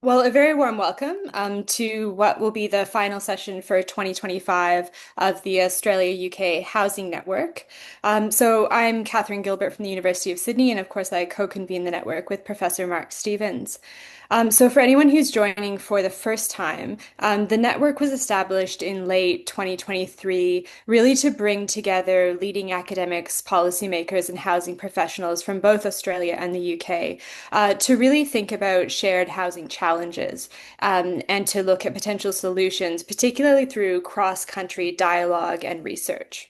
Well, a very warm welcome to what will be the final session for 2025 of the Australia UK Housing Network. So I'm Catherine Gilbert from the University of Sydney, and of course, I co-convene the network with Professor Mark Stevens. So for anyone who's joining for the first time, the network was established in late 2023, really to bring together leading academics, policymakers, and housing professionals from both Australia and the UK to really think about shared housing challenges and to look at potential solutions, particularly through cross-country dialogue and research.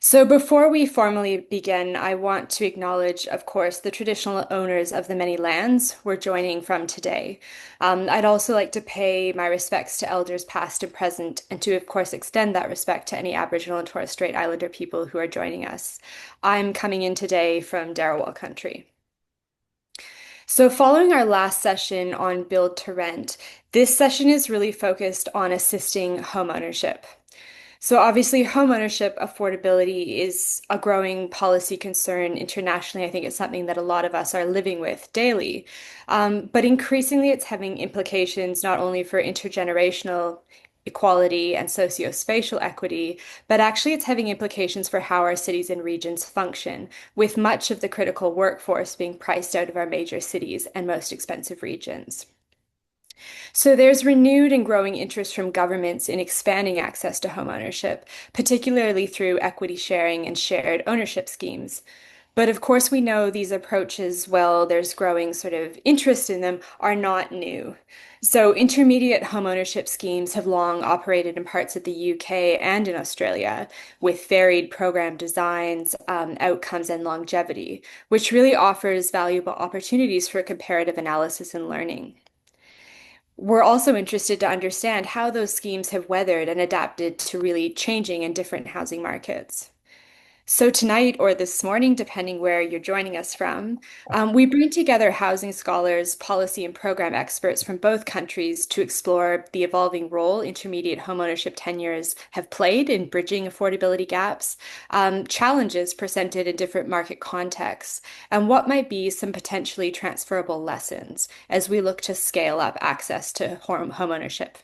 So before we formally begin, I want to acknowledge, of course, the traditional owners of the many lands we're joining from today. I'd also like to pay my respects to elders past and present, and to, of course, extend that respect to any Aboriginal and Torres Strait Islander people who are joining us. I'm coming in today from Darawal country. So, following our last session on build to rent, this session is really focused on assisting homeownership. So, obviously, homeownership affordability is a growing policy concern internationally. I think it's something that a lot of us are living with daily. But increasingly, it's having implications not only for intergenerational equality and socio-spatial equity, but actually it's having implications for how our cities and regions function, with much of the critical workforce being priced out of our major cities and most expensive regions. So there's renewed and growing interest from governments in expanding access to homeownership, particularly through equity sharing and shared ownership schemes. But of course, we know these approaches, well, there's growing sort of interest in them, are not new. So, intermediate homeownership schemes have long operated in parts of the UK and in Australia with varied program designs, outcomes, and longevity, which really offers valuable opportunities for comparative analysis and learning. We're also interested to understand how those schemes have weathered and adapted to really changing and different housing markets. So, tonight or this morning, depending where you're joining us from, we bring together housing scholars, policy and program experts from both countries to explore the evolving role intermediate homeownership tenures have played in bridging affordability gaps, challenges presented in different market contexts, and what might be some potentially transferable lessons as we look to scale up access to homeownership.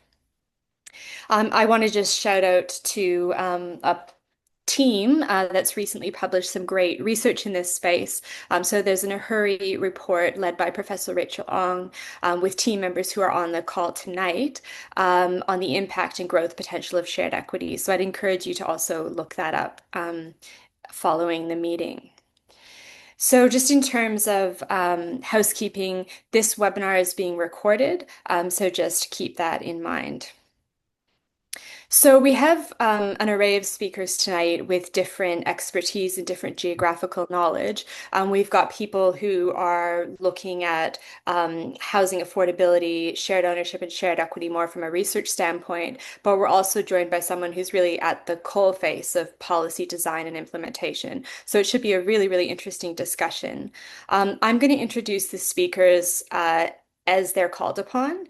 I want to just shout out to a team that's recently published some great research in this space. So there's an Ahuri report led by Professor Rachel Ong with team members who are on the call tonight on the impact and growth potential of shared equity. So I'd encourage you to also look that up following the meeting. So just in terms of housekeeping, this webinar is being recorded, so just keep that in mind. So we have an array of speakers tonight with different expertise and different geographical knowledge. We've got people who are looking at housing affordability, shared ownership, and shared equity more from a research standpoint, but we're also joined by someone who's really at the coalface of policy design and implementation. So it should be a really, really interesting discussion. I'm going to introduce the speakers as they're called upon.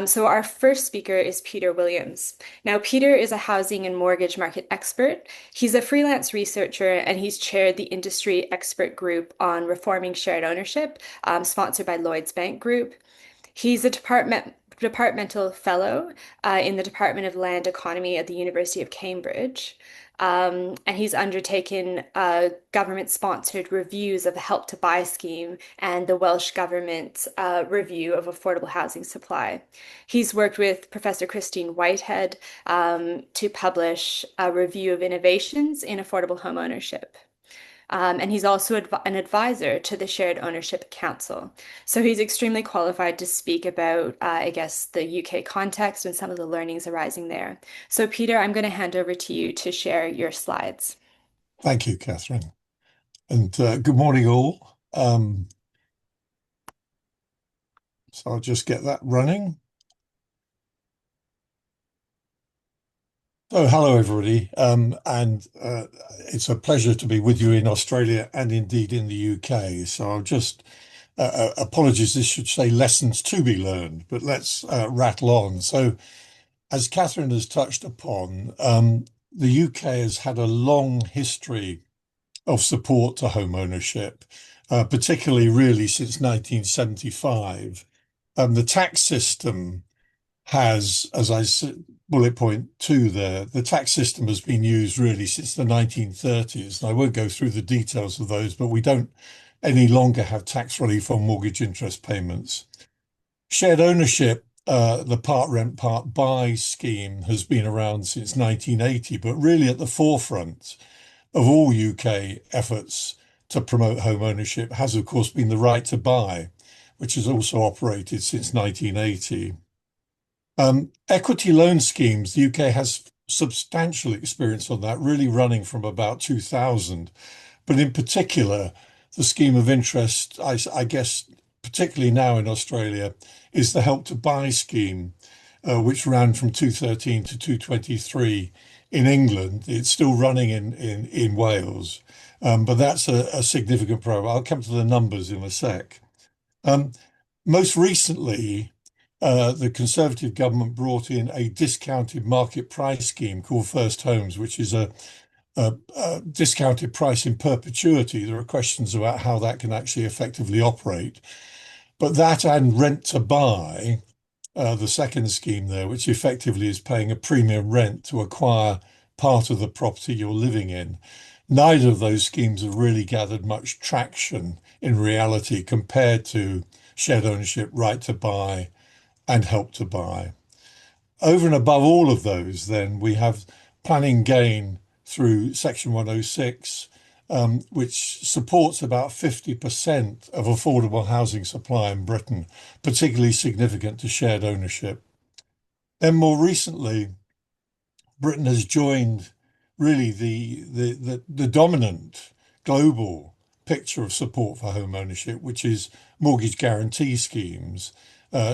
So our first speaker is Peter Williams. Now, Peter is a housing and mortgage market expert. He's a freelance researcher and he's chaired the industry expert group on reforming shared ownership, sponsored by Lloyds Bank Group. He's a departmental fellow in the Department of Land Economy at the University of Cambridge. And he's undertaken government-sponsored reviews of the Help to Buy scheme and the Welsh Government's review of affordable housing supply. He's worked with Professor Christine Whitehead to publish a review of innovations in affordable home ownership. And he's also an advisor to the Shared Ownership Council. So he's extremely qualified to speak about, I guess, the UK context and some of the learnings arising there. So, Peter, I'm going to hand over to you to share your slides. Thank you, Catherine. And good morning, all. So I'll just get that running. So hello, everybody. And it's a pleasure to be with you in Australia and indeed in the UK. So I'll just, apologies, this should say lessons to be learned, but let's rattle on. So as Catherine has touched upon, the UK has had a long history of support to home ownership, particularly really since 1975. The tax system has, as bullet point two there, the tax system has been used really since the 1930s. And I won't go through the details of those, but we don't any longer have tax relief on mortgage interest payments. Shared ownership, the part rent, part buy scheme has been around since 1980, but really at the forefront of all UK efforts to promote home ownership has, of course, been the right to buy, which has also operated since 1980. Equity loan schemes, the UK has substantial experience on that, really running from about 2000. But in particular, the scheme of interest, I guess, particularly now in Australia, is the Help to Buy scheme, which ran from 2013 to 2023 in England. It's still running in Wales, but that's a significant program. I'll come to the numbers in a sec. Um, Most recently, the Conservative government brought in a discounted market price scheme called First Homes, which is a discounted price in perpetuity. There are questions about how that can actually effectively operate. But that and rent to buy, the second scheme there, which effectively is paying a premium rent to acquire part of the property you're living in. Neither of those schemes have really gathered much traction in reality compared to shared ownership, right to buy, and help to buy. Over and above all of those, then we have planning gain through Section 106, which supports about 50% of affordable housing supply in Britain, particularly significant to shared ownership. Then more recently, Britain has joined really the dominant global picture of support for home ownership, which is mortgage guarantee schemes,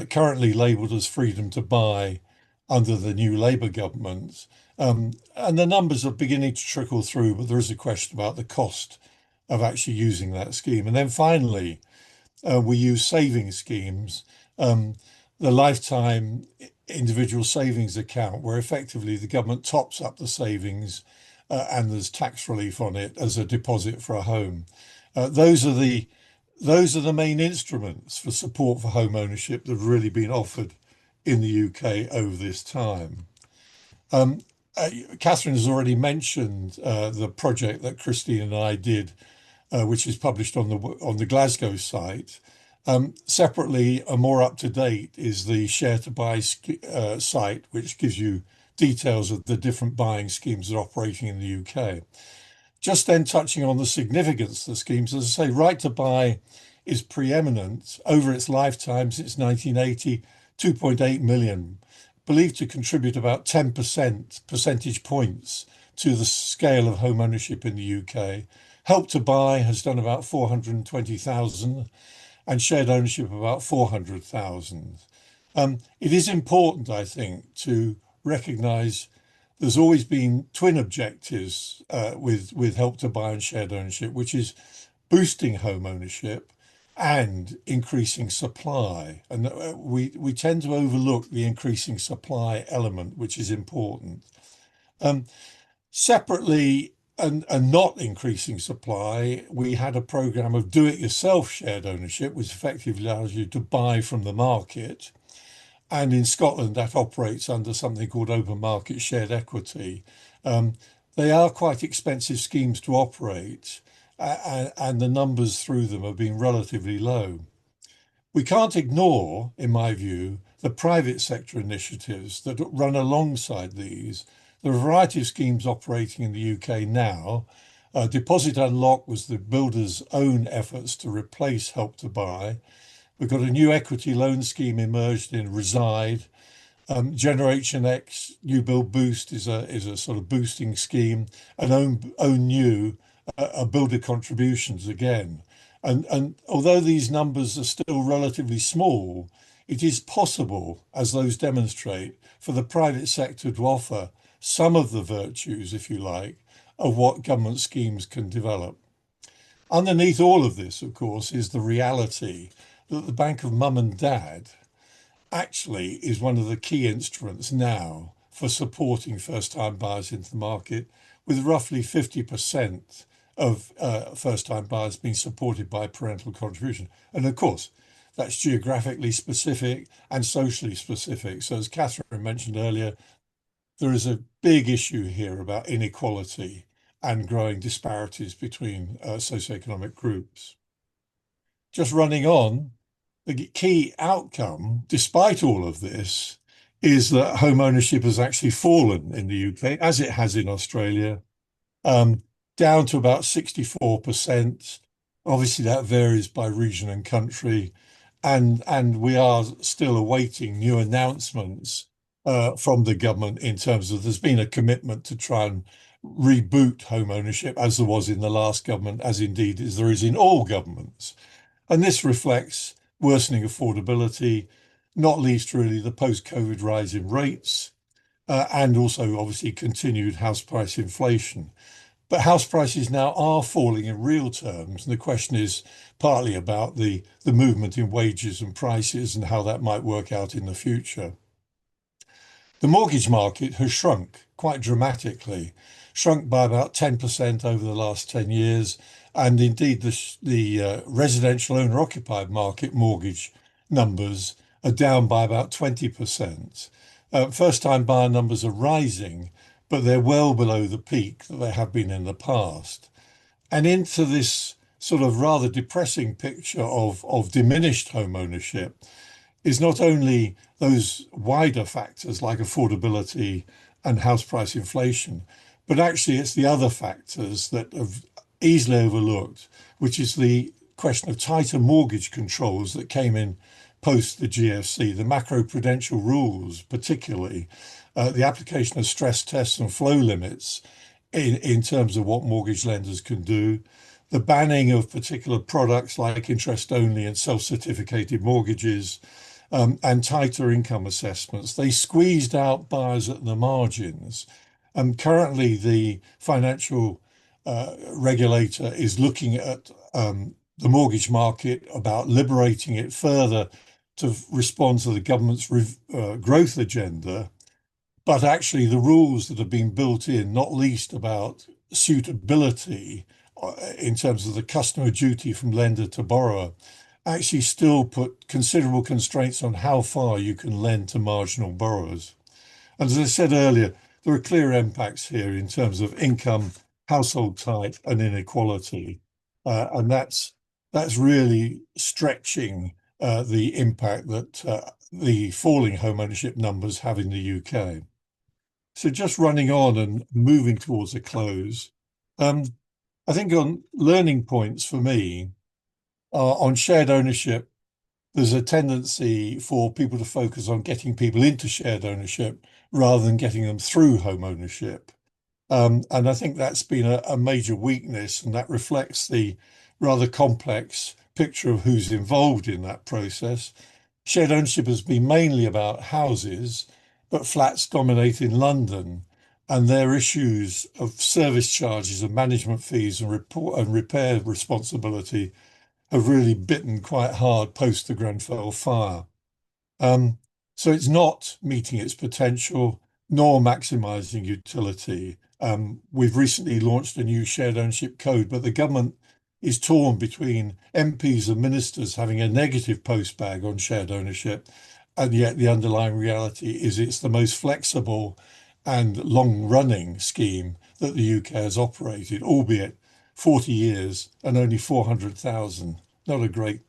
currently labelled as freedom to buy under the new Labour government. And the numbers are beginning to trickle through, but there is a question about the cost of actually using that scheme. And then finally, we use savings schemes, the lifetime individual savings account, where effectively the government tops up the savings and there's tax relief on it as a deposit for a home. Those are the main instruments for support for home ownership that have really been offered in the UK over this time. Um, Catherine has already mentioned the project that Christine and I did, which is published on the Glasgow site. Separately, a more up to date is the Share to Buy site, which gives you details of the different buying schemes that are operating in the UK. Just then touching on the significance of the schemes, as I say, right to buy is preeminent over its lifetime since 1980, 2.8 million, believed to contribute about 10% percentage points to the scale of home ownership in the UK. Help to Buy has done about 420,000 and shared ownership about 400,000. It is important, I think, to recognise there's always been twin objectives with Help to Buy and shared ownership, which is boosting home ownership and increasing supply. And we tend to overlook the increasing supply element, which is important. Um, Separately, and not increasing supply, we had a program of do-it-yourself shared ownership, which effectively allows you to buy from the market. And in Scotland, that operates under something called open market shared equity. Um, they are quite expensive schemes to operate, and the numbers through them have been relatively low. We can't ignore, in my view, the private sector initiatives that run alongside these. There are a variety of schemes operating in the UK now. Deposit Unlock was the builder's own efforts to replace Help to Buy. We've got a new equity loan scheme emerged in Reside. Generation X New Build Boost is a sort of boosting scheme, and own new builder contributions again. And although these numbers are still relatively small, it is possible, as those demonstrate, for the private sector to offer some of the virtues, if you like, of what government schemes can develop. Underneath all of this, of course, is the reality that the Bank of Mum and Dad actually is one of the key instruments now for supporting first-time buyers into the market, with roughly 50% of first-time buyers being supported by parental contribution. And of course, that's geographically specific and socially specific. So as Catherine mentioned earlier, there is a big issue here about inequality and growing disparities between socioeconomic groups. Just running on, the key outcome, despite all of this, is that home ownership has actually fallen in the UK, as it has in Australia, um, down to about 64%. Obviously, that varies by region and country, and we are still awaiting new announcements from the government in terms of there's been a commitment to try and reboot home ownership, as there was in the last government, as indeed as there is in all governments. And this reflects worsening affordability, not least really the post-COVID rise in rates, and also obviously continued house price inflation. But house prices now are falling in real terms. And the question is partly about the movement in wages and prices and how that might work out in the future. The mortgage market has shrunk quite dramatically, shrunk by about 10% over the last 10 years. And indeed, the residential owner occupied market mortgage numbers are down by about 20%. First time buyer numbers are rising, but they're well below the peak that they have been in the past. And into this sort of rather depressing picture of diminished home ownership is not only those wider factors like affordability and house price inflation, but actually it's the other factors that have easily overlooked, which is the question of tighter mortgage controls that came in post the GFC, the macroprudential rules, particularly the application of stress tests and flow limits in terms of what mortgage lenders can do, the banning of particular products like interest only and self-certificated mortgages, and tighter income assessments. They squeezed out buyers at the margins. Currently, the financial regulator is looking at the mortgage market about liberating it further to respond to the government's growth agenda. But actually, the rules that have been built in, not least about suitability in terms of the customer duty from lender to borrower, actually still put considerable constraints on how far you can lend to marginal borrowers. And as I said earlier, there are clear impacts here in terms of income, household type, and inequality. And that's really stretching the impact that the falling home ownership numbers have in the UK. So just running on and moving towards a close, um, I think on learning points for me are on shared ownership. There's a tendency for people to focus on getting people into shared ownership rather than getting them through home ownership. And I think that's been a major weakness, and that reflects the rather complex picture of who's involved in that process. Shared ownership has been mainly about houses, but flats dominate in London, and their issues of service charges and management fees and report and repair responsibility have really bitten quite hard post the Grenfell fire. Um, so it's not meeting its potential nor maximizing utility. We've recently launched a new shared ownership code, but the government is torn between MPs and ministers having a negative postbag on shared ownership, and yet the underlying reality is it's the most flexible and long-running scheme that the UK has operated, albeit 40 years and only 400,000. Not a great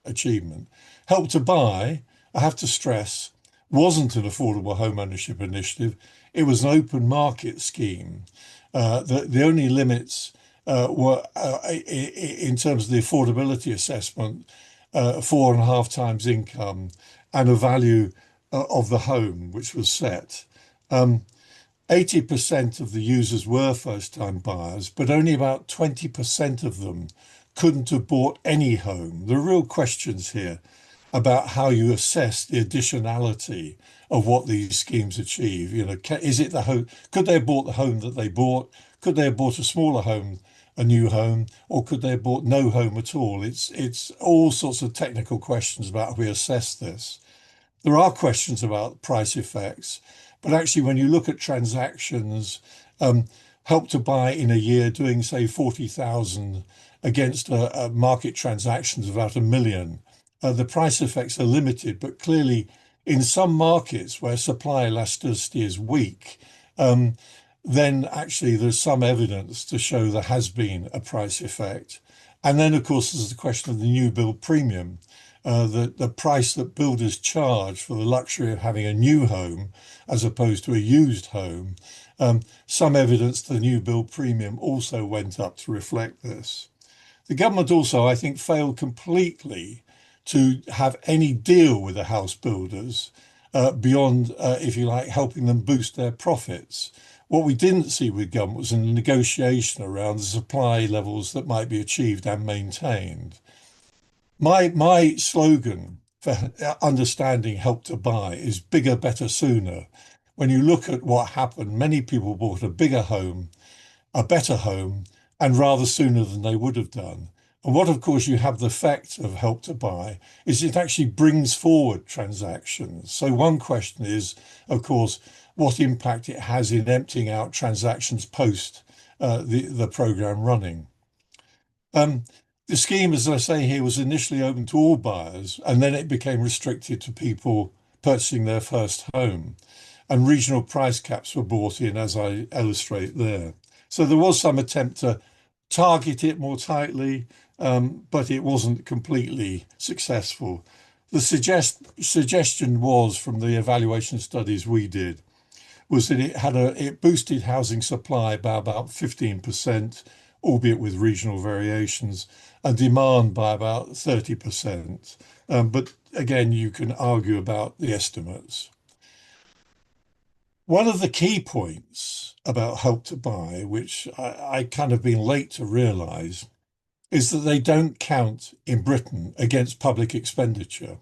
achievement. Help to Buy, I have to stress, wasn't an affordable home ownership initiative. It was an open market scheme. The only limits were in terms of the affordability assessment, 4.5 times income and a value of the home, which was set. 80% of the users were first-time buyers, but only about 20% of them couldn't have bought any home. There are real questions here about how you assess the additionality of what these schemes achieve. You know, is it the home? Could they have bought the home that they bought? Could they have bought a smaller home, a new home, or could they have bought no home at all? It's all sorts of technical questions about how we assess this. There are questions about price effects, but actually, when you look at transactions, um, Help to Buy in a year doing, say, 40,000 against a market transactions of about 1 million. the price effects are limited, but clearly in some markets where supply elasticity is weak, um, then actually there's some evidence to show there has been a price effect. And then, of course, there's the question of the new build premium, the price that builders charge for the luxury of having a new home as opposed to a used home. Some evidence the new build premium also went up to reflect this. The government also, I think, failed completely to have any deal with the house builders beyond, if you like, helping them boost their profits. What we didn't see with government was a negotiation around the supply levels that might be achieved and maintained. My slogan for understanding Help to Buy is bigger, better, sooner. When you look at what happened, many people bought a bigger home, a better home, and rather sooner than they would have done. And what, of course, you have the effect of Help to Buy is it actually brings forward transactions. So one question is, of course, what impact it has in emptying out transactions post the program running. Um, the scheme, as I say here, was initially open to all buyers, and then it became restricted to people purchasing their first home. And regional price caps were brought in, as I illustrate there. So there was some attempt to target it more tightly, but it wasn't completely successful. The suggestion was from the evaluation studies we did was that it boosted housing supply by about 15%, albeit with regional variations, and demand by about 30%. But again, you can argue about the estimates. One of the key points about Help to Buy, which I kind of been late to realise, is that they don't count in Britain against public expenditure.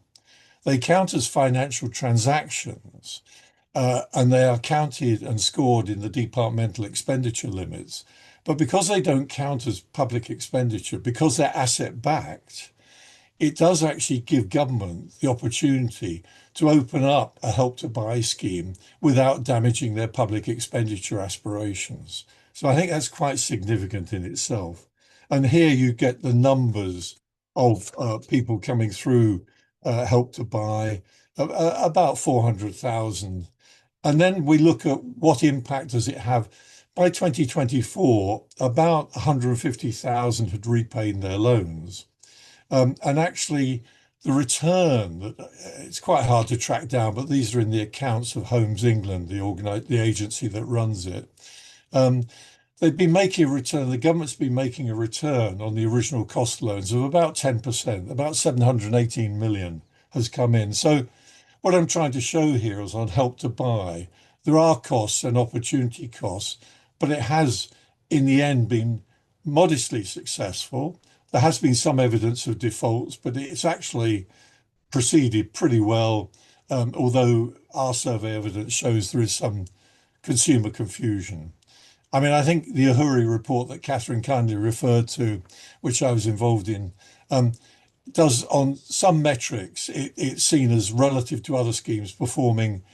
They count as financial transactions, and they are counted and scored in the departmental expenditure limits. But because they don't count as public expenditure, because they're asset backed, it does actually give government the opportunity to open up a Help to Buy scheme without damaging their public expenditure aspirations. So I think that's quite significant in itself. And here you get the numbers of people coming through Help to Buy, about 400,000. And then we look at what impact does it have. By 2024, about 150,000 had repaid their loans. And actually, the return, it's quite hard to track down, but these are in the accounts of Homes England, the agency that runs it. Um, they've been making a return, the government's been making a return on the original cost loans of about 10%, about 718 million has come in. So what I'm trying to show here is on Help to Buy, there are costs and opportunity costs, but it has in the end been modestly successful. There has been some evidence of defaults, but it's actually proceeded pretty well, although our survey evidence shows there is some consumer confusion. I mean, I think the Ahuri report that Catherine kindly referred to, which I was involved in, does on some metrics, it's seen as relative to other schemes performing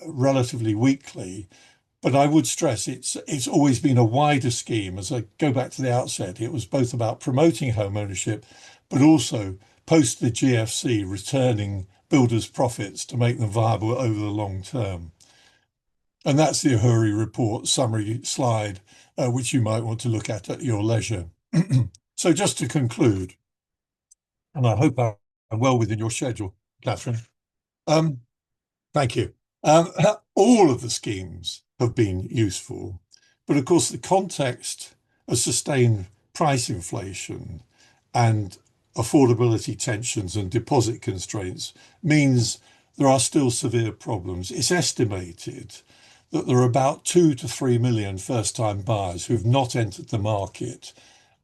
relatively weakly. But I would stress it's always been a wider scheme. As I go back to the outset, it was both about promoting home ownership, but also post the GFC returning builders' profits to make them viable over the long term. And that's the Ahuri report summary slide, which you might want to look at your leisure. So just to conclude, and I hope I'm well within your schedule, Catherine. Um, Thank you. Um, all of the schemes have been useful, but of course, the context of sustained price inflation and affordability tensions and deposit constraints means there are still severe problems. It's estimated that there are about 2 to 3 million first-time buyers who've not entered the market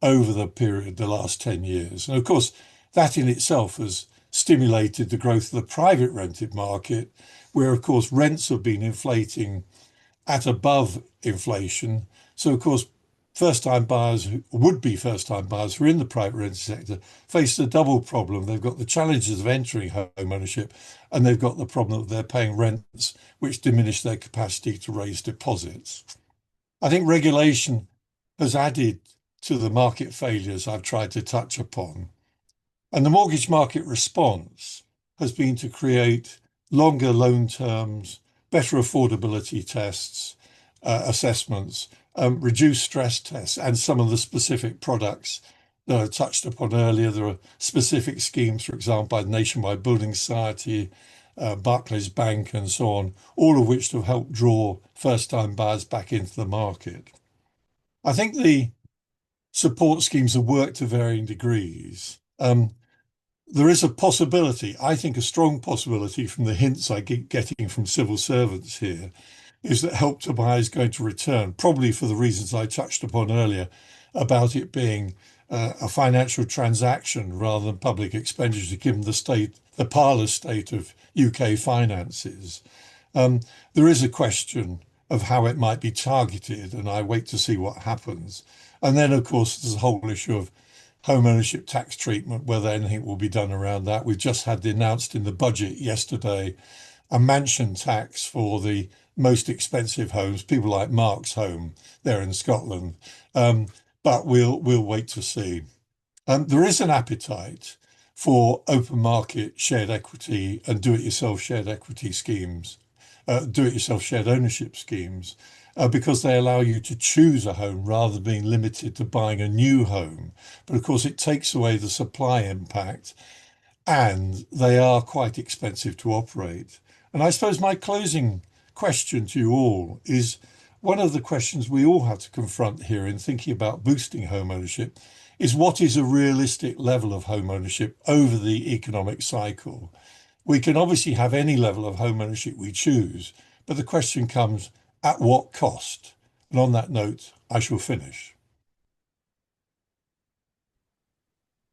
over the period, the last 10 years. And of course, that in itself has stimulated the growth of the private rented market, where, of course, rents have been inflating at above inflation. So, of course, first-time buyers, would-be first-time buyers who are in the private rented sector, face a double problem. They've got the challenges of entering home ownership, and they've got the problem that they're paying rents, which diminish their capacity to raise deposits. I think regulation has added to the market failures I've tried to touch upon. And the mortgage market response has been to create longer loan terms, better affordability tests, assessments, reduce stress tests, and some of the specific products that I touched upon earlier. There are specific schemes, for example, by the Nationwide Building Society, Barclays Bank, and so on, all of which have helped draw first-time buyers back into the market. I think the support schemes have worked to varying degrees. There is a possibility, I think a strong possibility from the hints I get getting from civil servants here, is that Help to Buy is going to return, probably for the reasons I touched upon earlier, about it being a financial transaction rather than public expenditure, given the parlous state of UK finances. There is a question of how it might be targeted, and I wait to see what happens. And then, of course, there's a whole issue of home ownership tax treatment, whether anything will be done around that. We've just had announced in the budget yesterday a mansion tax for the most expensive homes, people like Mark's home there in Scotland. Um, but we'll wait to see. There is an appetite for open market shared equity and do-it-yourself shared equity schemes, do-it-yourself shared ownership schemes, because they allow you to choose a home rather than being limited to buying a new home. But of course, it takes away the supply impact, and they are quite expensive to operate. And I suppose my closing question to you all is one of the questions we all have to confront here in thinking about boosting home ownership is what is a realistic level of home ownership over the economic cycle? We can obviously have any level of home ownership we choose, but the question comes, at what cost? And on that note, I shall finish.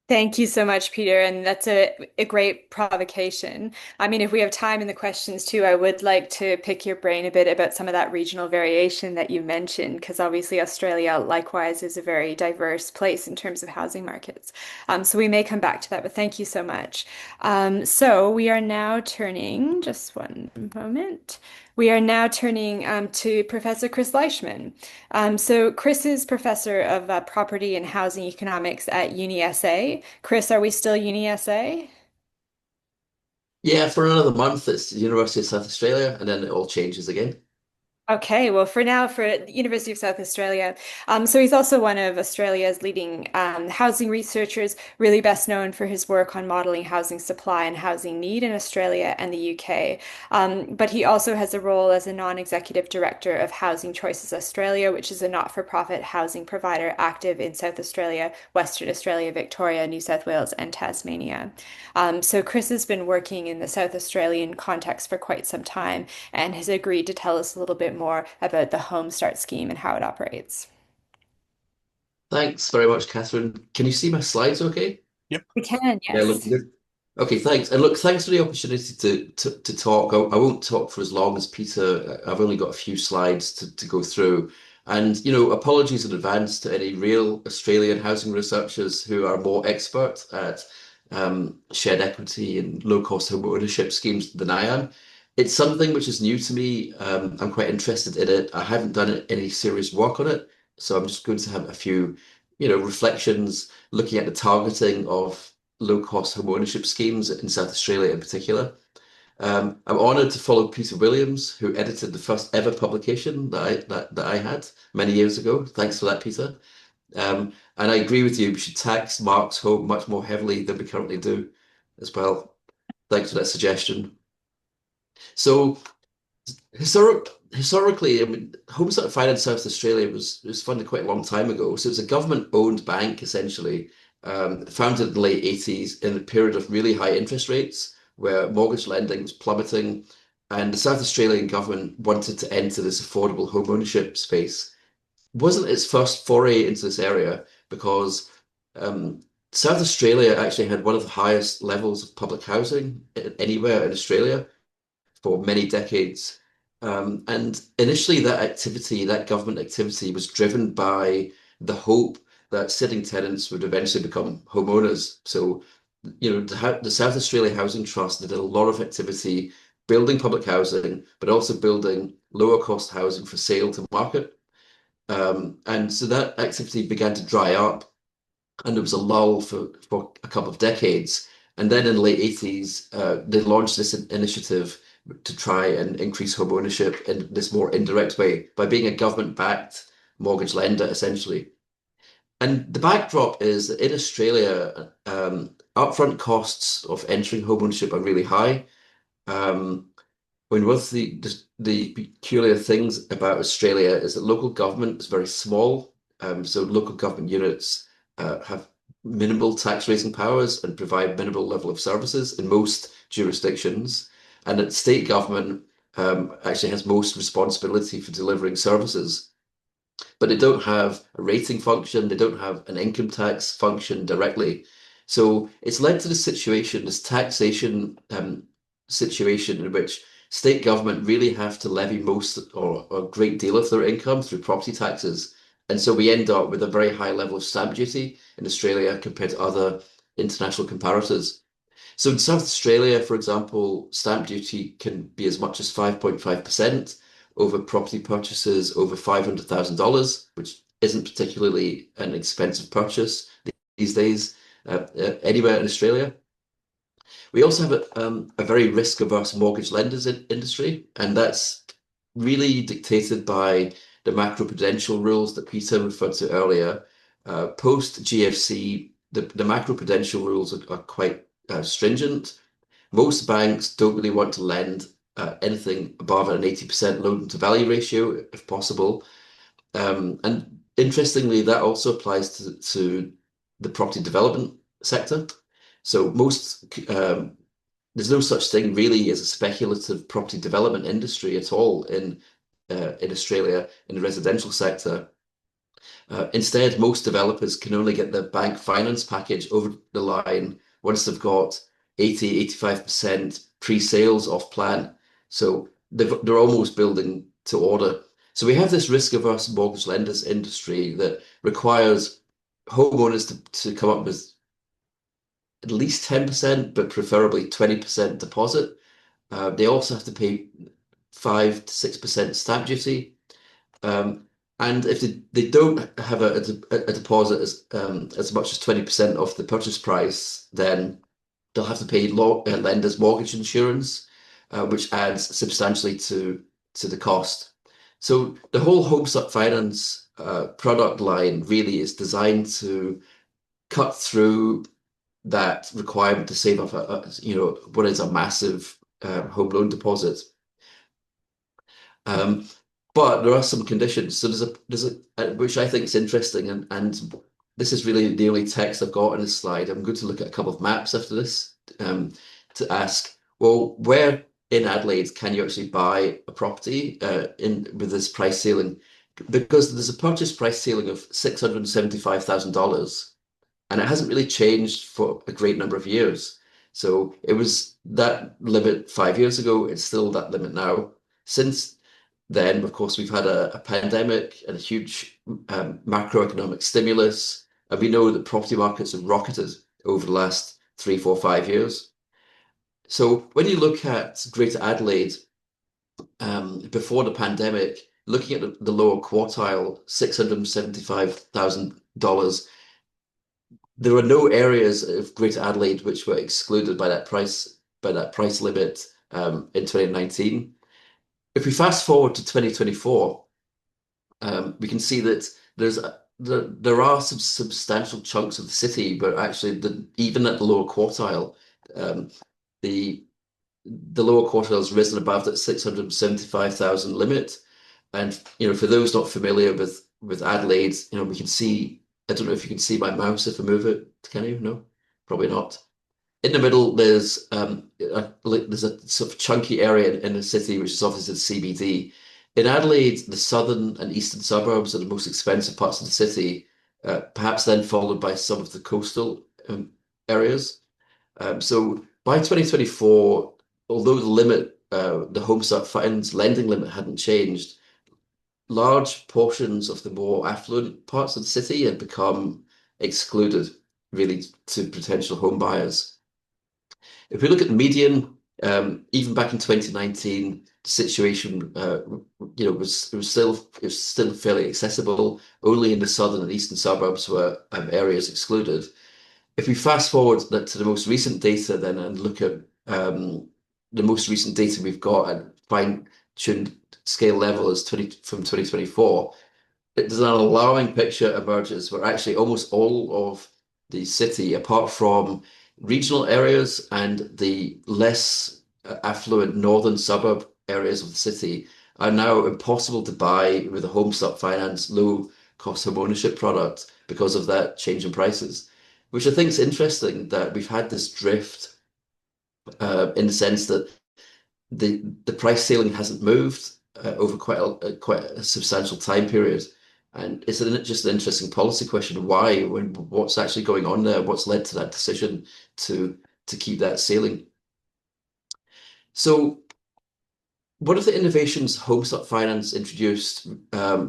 Thank you so much, Peter. And that's a great provocation. I mean, if we have time in the questions too, I would like to pick your brain a bit about some of that regional variation that you mentioned, because obviously Australia likewise is a very diverse place in terms of housing markets. So we may come back to that, but thank you so much. So we are now turning, just one moment. We are now turning to Professor Chris Leishman. So Chris is professor of property and housing economics at UniSA. Chris, are we still UniSA? Yeah, for another month, it's the University of South Australia, and then it all changes again. Okay, well, for now, for the University of South Australia. So he's also one of Australia's leading housing researchers, really best known for his work on modeling housing supply and housing need in Australia and the UK. But he also has a role as a non-executive director of Housing Choices Australia, which is a not-for-profit housing provider active in South Australia, Western Australia, Victoria, New South Wales, and Tasmania. So Chris has been working in the South Australian context for quite some time and has agreed to tell us a little bit more about the Home Start scheme and how it operates. Thanks very much, Catherine. Can you see my slides okay? Yep. We can, Yeah, look yes. good. Okay, thanks. And look, thanks for the opportunity to talk. I won't talk for as long as Peter. I've only got a few slides to go through. And, apologies in advance to any real Australian housing researchers who are more expert at shared equity and low-cost home ownership schemes than I am. It's something which is new to me. I'm quite interested in it. I haven't done any serious work on it, so I'm just going to have a few, reflections looking at the targeting of low-cost home ownership schemes in South Australia in particular. I'm honoured to follow Peter Williams, who edited the first ever publication that I had many years ago. Thanks for that, Peter. And I agree with you, we should tax Mark's home much more heavily than we currently do as well. Thanks for that suggestion. So historically, I mean, Homestart Finance South Australia was funded quite a long time ago. So it was a government-owned bank essentially, founded in the late 80s in a period of really high interest rates where mortgage lending was plummeting, and the South Australian government wanted to enter this affordable home ownership space. Wasn't its first foray into this area because um, South Australia actually had one of the highest levels of public housing anywhere in Australia for many decades. And initially, that government activity, was driven by the hope that sitting tenants would eventually become homeowners. So, the South Australia Housing Trust did a lot of activity building public housing, but also building lower cost housing for sale to market. And so that activity began to dry up and there was a lull for a couple of decades. And then in the late 80s, they launched this initiative to try and increase home ownership in this more indirect way by being a government-backed mortgage lender, essentially. And the backdrop is that in Australia, upfront costs of entering home ownership are really high. Um, when one of the peculiar things about Australia is that local government is very small. So local government units have minimal tax raising powers and provide minimal level of services in most jurisdictions. And that state government actually has most responsibility for delivering services, but they don't have a rating function, they don't have an income tax function directly. So it's led to this situation, this taxation situation in which state government really have to levy most or a great deal of their income through property taxes. And so we end up with a very high level of stamp duty in Australia compared to other international comparators. So in South Australia, for example, stamp duty can be as much as 5.5% over property purchases over $500,000, which isn't particularly an expensive purchase these days anywhere in Australia. We also have a very risk-averse mortgage lenders industry, and that's really dictated by the macroprudential rules that Peter referred to earlier. Post GFC, the macroprudential rules are quite stringent. Most banks don't really want to lend anything above an 80% loan to value ratio, if possible. And interestingly, that also applies to the property development sector. So there's no such thing really as a speculative property development industry at all in Australia in the residential sector. Instead, most developers can only get the bank finance package over the line once they've got 80, 85% pre-sales off plan. So they're almost building to order. So we have this risk-averse mortgage lenders industry that requires homeowners to come up with at least 10%, but preferably 20% deposit. They also have to pay 5 to 6% stamp duty. Um, and if they don't have a deposit as much as 20% of the purchase price, then they'll have to pay lenders mortgage insurance, which adds substantially to the cost. So the whole home finance product line really is designed to cut through that requirement to save up what is a massive home loan deposit. Um, but there are some conditions. So there's a which I think is interesting, and this is really the only text I've got on this slide. I'm going to look at a couple of maps after this to ask, well, where in Adelaide can you actually buy a property in with this price ceiling? Because there's a purchase price ceiling of $675,000, and it hasn't really changed for a great number of years. So it was that limit 5 years ago. It's still that limit now. Since then, of course, we've had a pandemic and a huge macroeconomic stimulus, and we know that property markets have rocketed over the last 3, 4, 5 years. So when you look at Greater Adelaide before the pandemic, looking at the lower quartile, $675,000, there were no areas of Greater Adelaide which were excluded by that price limit in 2019. If we fast forward to 2024, we can see that there are some substantial chunks of the city, but actually even at the lower quartile, the the lower quartile has risen above that 675,000 limit. And for those not familiar with Adelaide, we can see. I don't know if you can see my mouse if I move it. Can you? No, probably not. In the middle, there's a sort of chunky area in the city, which is obviously the CBD. In Adelaide, the southern and eastern suburbs are the most expensive parts of the city, perhaps then followed by some of the coastal areas. So by 2024, although the home finance lending limit hadn't changed, large portions of the more affluent parts of the city had become excluded, really, to potential home buyers. If we look at the median, even back in 2019, situation, it was still fairly accessible. Only in the southern and eastern suburbs were areas excluded. If we fast forward to the most recent data then and look at the most recent data we've got at fine-tuned scale level is from 2024, there's an alarming picture emerges where actually almost all of the city, apart from regional areas and the less affluent northern suburb areas of the city, are now impossible to buy with a home start finance low cost home ownership product because of that change in prices, which I think is interesting that we've had this drift in the sense that the price ceiling hasn't moved over quite a substantial time period. And just an interesting policy question. Why? What's actually going on there? What's led to that decision to keep that ceiling? So one of the innovations Homestart Finance introduced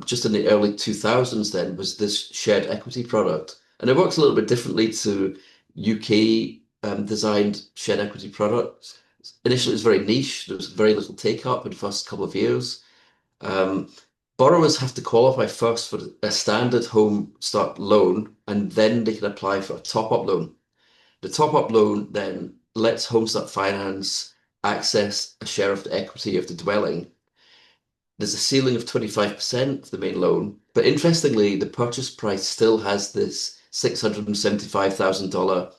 just in the early 2000s then was this shared equity product. And it works a little bit differently to UK designed shared equity products. Initially, it was very niche. There was very little take up in the first couple of years. Um, Borrowers have to qualify first for a standard home start loan, and then they can apply for a top-up loan. The top-up loan then lets Home Start Finance access a share of the equity of the dwelling. There's a ceiling of 25% for the main loan, but interestingly, the purchase price still has this $675,000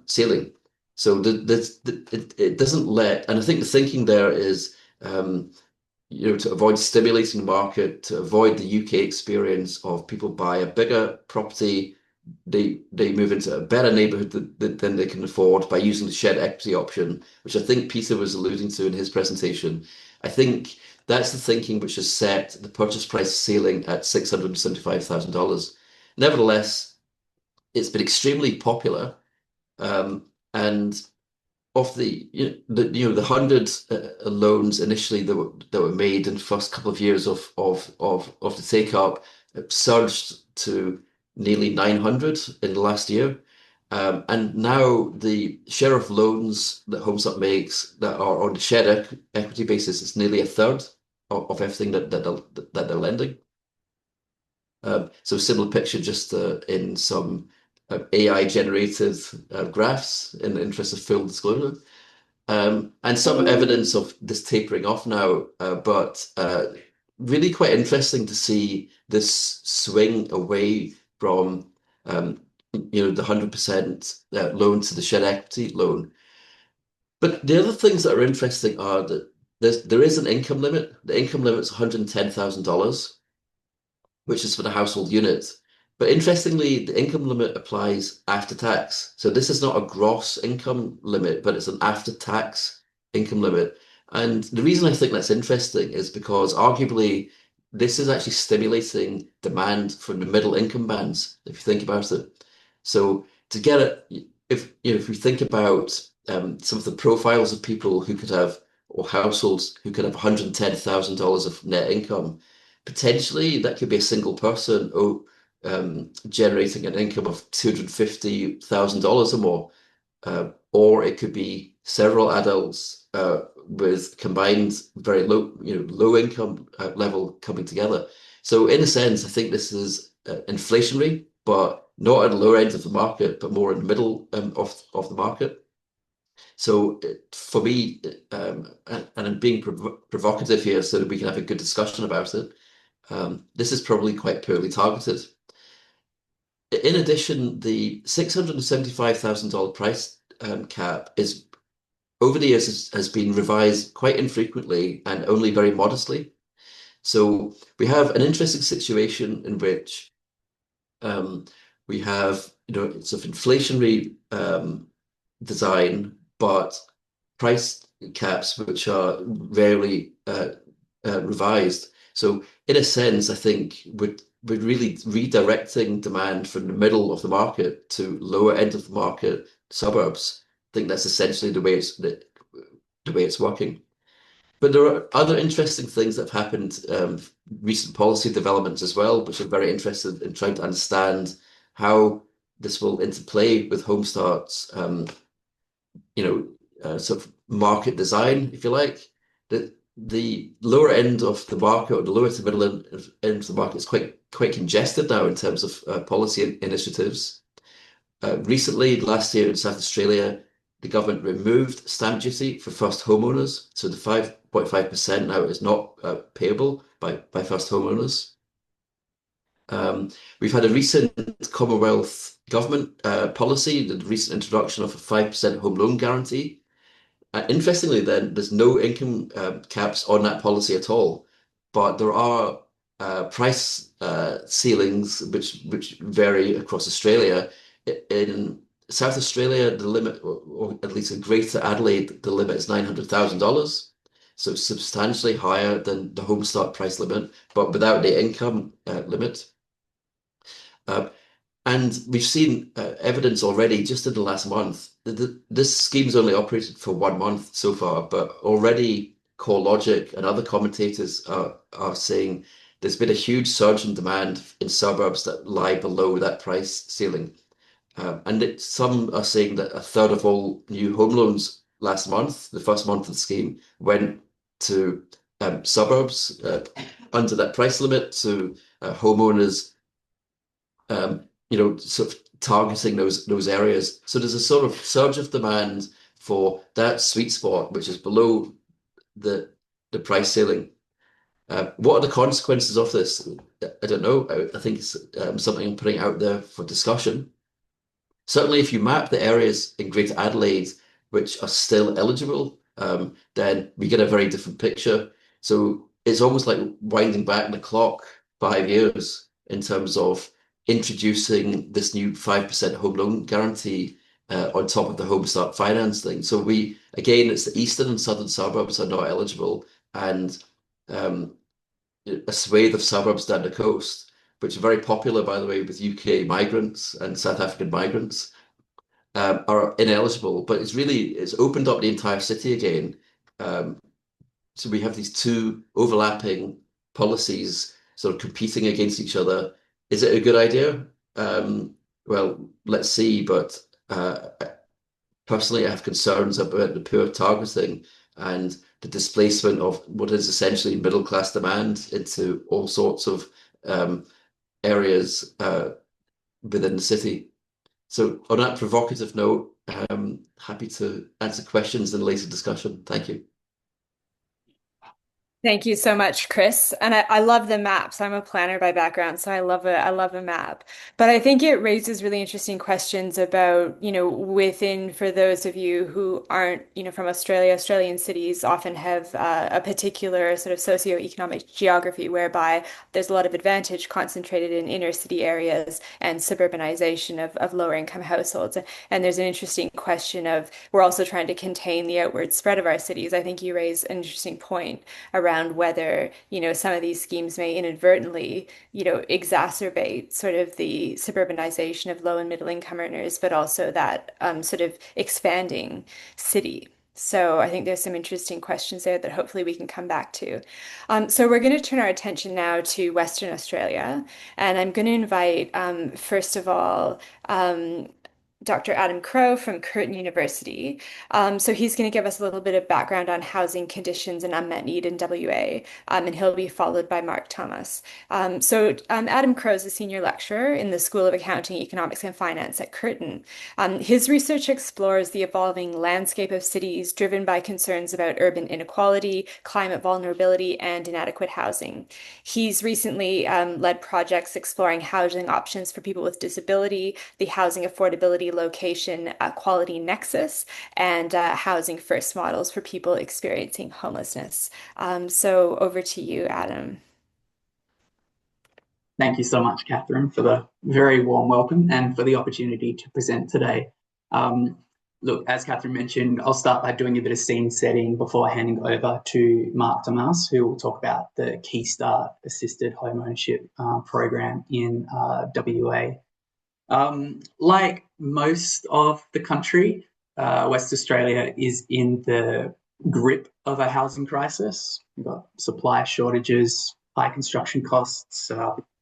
ceiling. So it doesn't let, and I think the thinking there is, to avoid stimulating the market, to avoid the UK experience of people buy a bigger property, they move into a better neighborhood than they can afford by using the shared equity option, which I think Peter was alluding to in his presentation. I think that's the thinking which has set the purchase price ceiling at $675,000. Nevertheless, it's been extremely popular, and of the hundred loans initially that were made in the first couple of years of the take up, it surged to nearly 900 in the last year. And now the share of loans that HomeStart makes that are on the shared equity basis is nearly a third of everything that they're lending. So similar picture, just in some AI generated graphs in the interest of full disclosure. And some evidence of this tapering off now, but really quite interesting to see this swing away from the 100% loan to the shared equity loan. But the other things that are interesting are that there is an income limit. The income limit is $110,000, which is for the household unit. But interestingly, the income limit applies after tax. So this is not a gross income limit, but it's an after tax income limit. And the reason I think that's interesting is because arguably this is actually stimulating demand from the middle income bands, if you think about it. So to get it, if we think about some of the profiles of people who could have, or households who could have $110,000 of net income, potentially that could be a single person generating an income of $250,000 or more, or it could be several adults with combined very low income level coming together. So in a sense, I think this is inflationary, but not at the lower end of the market, but more in the middle of the market. So for me, and I'm being provocative here so that we can have a good discussion about it, this is probably quite poorly targeted. In addition, the $675,000 price cap is over the years has been revised quite infrequently and only very modestly. So we have an interesting situation in which we have sort of inflationary design, but price caps which are rarely revised. So in a sense, I think we're really redirecting demand from the middle of the market to lower end of the market suburbs. I think that's essentially the way it's working. But there are other interesting things that have happened, recent policy developments as well, which are very interested in trying to understand how this will interplay with HomeStart's, sort of market design, if you like. the lower end of the market, or the lower to middle end of the market, is quite congested now in terms of policy initiatives. Recently, last year in South Australia, the government removed stamp duty for first homeowners. So the 5.5% now is not payable by first homeowners. We've had a recent Commonwealth government policy, the recent introduction of a 5% home loan guarantee. Interestingly, then, there's no income caps on that policy at all, but there are price ceilings which vary across Australia. In South Australia, the limit, or at least in Greater Adelaide, the limit is $900,000, so substantially higher than the home start price limit, but without the income limit. Uh, and we've seen evidence already just in the last month. This scheme's only operated for 1 month so far, but already CoreLogic and other commentators are saying there's been a huge surge in demand in suburbs that lie below that price ceiling. Some are saying that a third of all new home loans last month, the first month of the scheme, went to suburbs under that price limit, so homeowners sort of targeting those areas. So there's a sort of surge of demand for that sweet spot, which is below the price ceiling. What are the consequences of this? I don't know. I think it's something I'm putting out there for discussion. Certainly, if you map the areas in Greater Adelaide which are still eligible, then we get a very different picture. So it's almost like winding back the clock 5 years in terms of introducing this new 5% home loan guarantee on top of the home start finance thing. So again, it's the eastern and southern suburbs are not eligible, and a swathe of suburbs down the coast, which are very popular, by the way, with UK migrants and South African migrants, are ineligible. But it's opened up the entire city again. So we have these two overlapping policies sort of competing against each other. Is it a good idea? Well, let's see. But personally, I have concerns about the poor targeting and the displacement of what is essentially middle class demand into all sorts of areas within the city. So, on that provocative note, happy to answer questions in a later discussion. Thank you. Thank you so much, Chris. And I love the maps. I'm a planner by background, so I love a map. But I think it raises really interesting questions about, within, for those of you who aren't, from Australia, Australian cities often have a particular sort of socioeconomic geography whereby there's a lot of advantage concentrated in inner city areas and suburbanization of lower income households. And there's an interesting question of we're also trying to contain the outward spread of our cities. I think you raise an interesting point around whether, some of these schemes may inadvertently, exacerbate sort of the suburbanization of low and middle income earners, but also that sort of expanding city. So I think there's some interesting questions there that hopefully we can come back to. So we're going to turn our attention now to Western Australia, and I'm going to invite, first of all, Dr. Adam Crow from Curtin University. So he's going to give us a little bit of background on housing conditions and unmet need in WA, and he'll be followed by Mark Thomas. Adam Crow is a senior lecturer in the School of Accounting, Economics and Finance at Curtin. His research explores the evolving landscape of cities driven by concerns about urban inequality, climate vulnerability, and inadequate housing. He's recently led projects exploring housing options for people with disability, the housing affordability location quality nexus, and housing first models for people experiencing homelessness. So over to you, Adam. Thank you so much, Catherine, for the very warm welcome and for the opportunity to present today. Look, as Catherine mentioned, I'll start by doing a bit of scene setting before handing over to Mark Thomas, who will talk about the Key Start Assisted Homeownership program in WA. Like most of the country, West Australia is in the grip of a housing crisis. We've got supply shortages, high construction costs,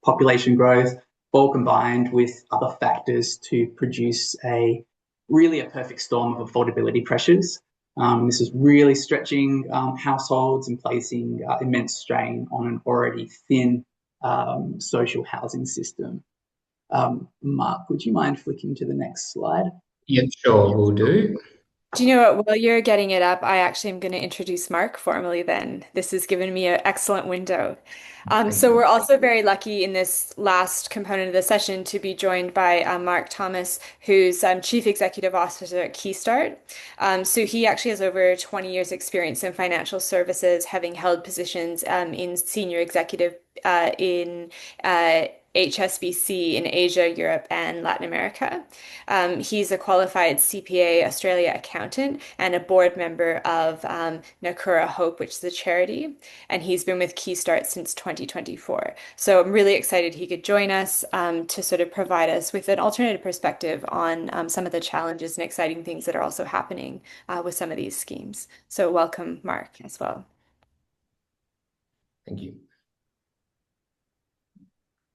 population growth, all combined with other factors to produce a perfect storm of affordability pressures. This is really stretching households and placing immense strain on an already thin social housing system. Mark, would you mind flicking to the next slide? Yeah, sure, will do. Do you know what? While you're getting it up, I actually am going to introduce Mark formally then. This has given me an excellent window. Thank So you. we're also very lucky in this last component of the session to be joined by Mark Thomas, who's Chief Executive Officer at Keystart. So he actually has over 20 years experience in financial services, having held positions in senior executive in HSBC in Asia, Europe, and Latin America. He's a qualified CPA Australia accountant and a board member of Nakura Hope, which is a charity. And he's been with Keystart since 2024. So I'm really excited he could join us to sort of provide us with an alternative perspective on some of the challenges and exciting things that are also happening with some of these schemes. So welcome, Mark, as well. Thank you.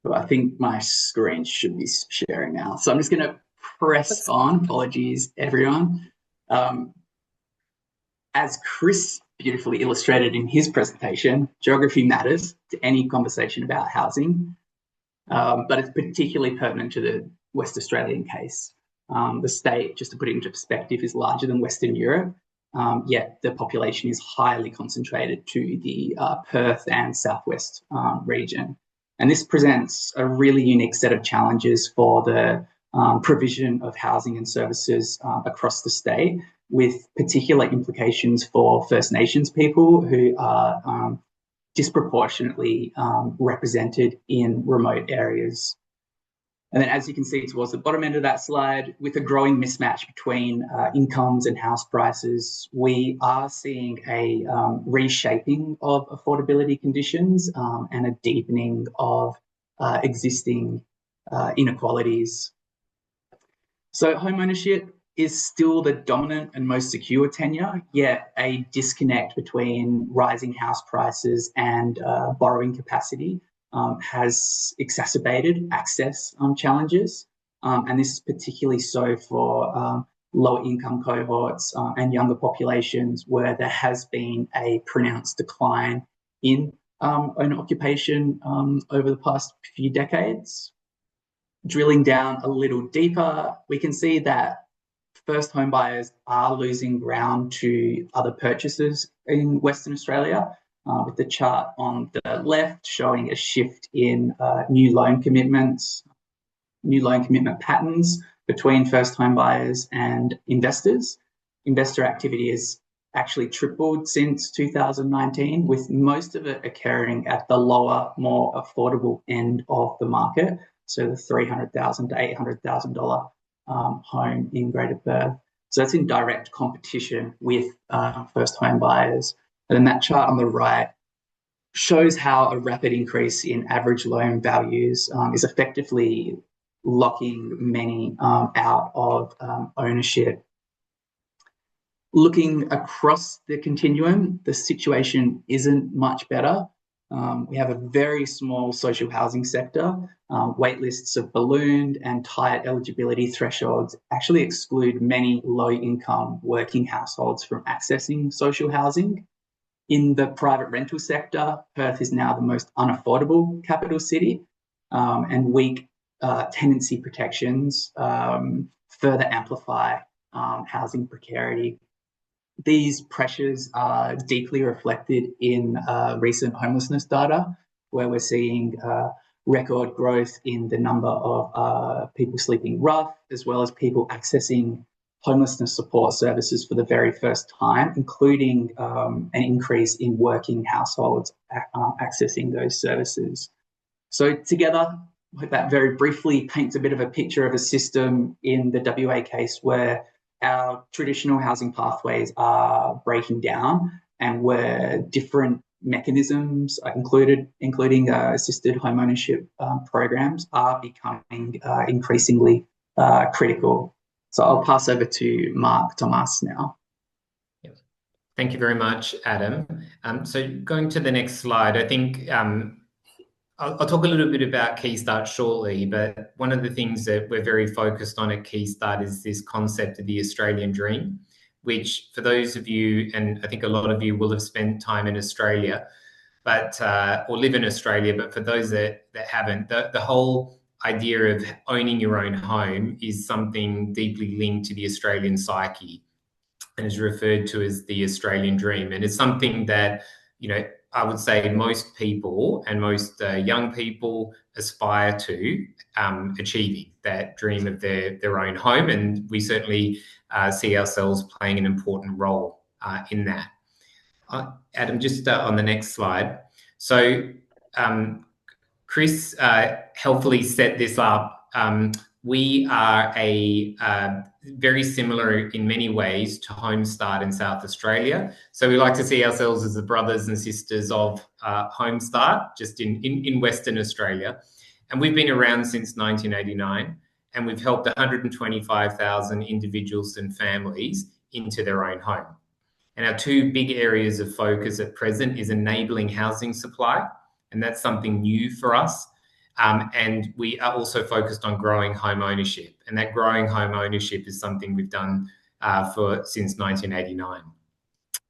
So I think my screen should be sharing now. So I'm just going to press on. Apologies, everyone. As Chris beautifully illustrated in his presentation, geography matters to any conversation about housing, but it's particularly pertinent to the West Australian case. The state, just to put it into perspective, is larger than Western Europe, yet the population is highly concentrated to the Perth and Southwest region. And this presents a really unique set of challenges for the provision of housing and services across the state, with particular implications for First Nations people who are disproportionately represented in remote areas. And then, as you can see towards the bottom end of that slide, with a growing mismatch between incomes and house prices, we are seeing a reshaping of affordability conditions and a deepening of existing inequalities. So homeownership is still the dominant and most secure tenure, yet a disconnect between rising house prices and borrowing capacity has exacerbated access challenges. And this is particularly so for lower income cohorts and younger populations where there has been a pronounced decline in owner occupation over the past few decades. Drilling down a little deeper, we can see that first home buyers are losing ground to other purchasers in Western Australia, with the chart on the left showing a shift in new loan commitment patterns between first home buyers and investors. Investor activity has actually tripled since 2019, with most of it occurring at the lower, more affordable end of the market. So the $300,000 to $800,000 home in Greater Perth. So that's in direct competition with first home buyers. And then that chart on the right shows how a rapid increase in average loan values is effectively locking many out of ownership. Looking across the continuum, the situation isn't much better. We have a very small social housing sector. Wait lists have ballooned, and tight eligibility thresholds actually exclude many low-income working households from accessing social housing. In the private rental sector, Perth is now the most unaffordable capital city, and weak tenancy protections further amplify housing precarity. These pressures are deeply reflected in recent homelessness data, where we're seeing record growth in the number of people sleeping rough, as well as people accessing homelessness support services for the very first time, including an increase in working households accessing those services. So together, I hope that very briefly paints a bit of a picture of a system in the WA case where our traditional housing pathways are breaking down and where different mechanisms are including assisted homeownership programs are becoming increasingly critical. So I'll pass over to Mark Thomas now. Yes. Thank you very much, Adam. So going to the next slide, I think I'll talk a little bit about Keystart shortly, but one of the things that we're very focused on at Keystart is this concept of the Australian dream, which for those of you, and I think a lot of you will have spent time in Australia, but or live in Australia, but for those that haven't, the whole idea of owning your own home is something deeply linked to the Australian psyche and is referred to as the Australian dream. And it's something that, you know, I would say most people and most young people aspire to achieving that dream of their own home. And we certainly see ourselves playing an important role in that. Adam, just on the next slide. So Chris helpfully set this up. We are very similar in many ways to Homestart in South Australia. So we like to see ourselves as the brothers and sisters of Homestart, just in Western Australia. And we've been around since 1989, and we've helped 125,000 individuals and families into their own home. And our two big areas of focus at present is enabling housing supply, and that's something new for us. And we are also focused on growing home ownership, and that growing home ownership is something we've done since 1989.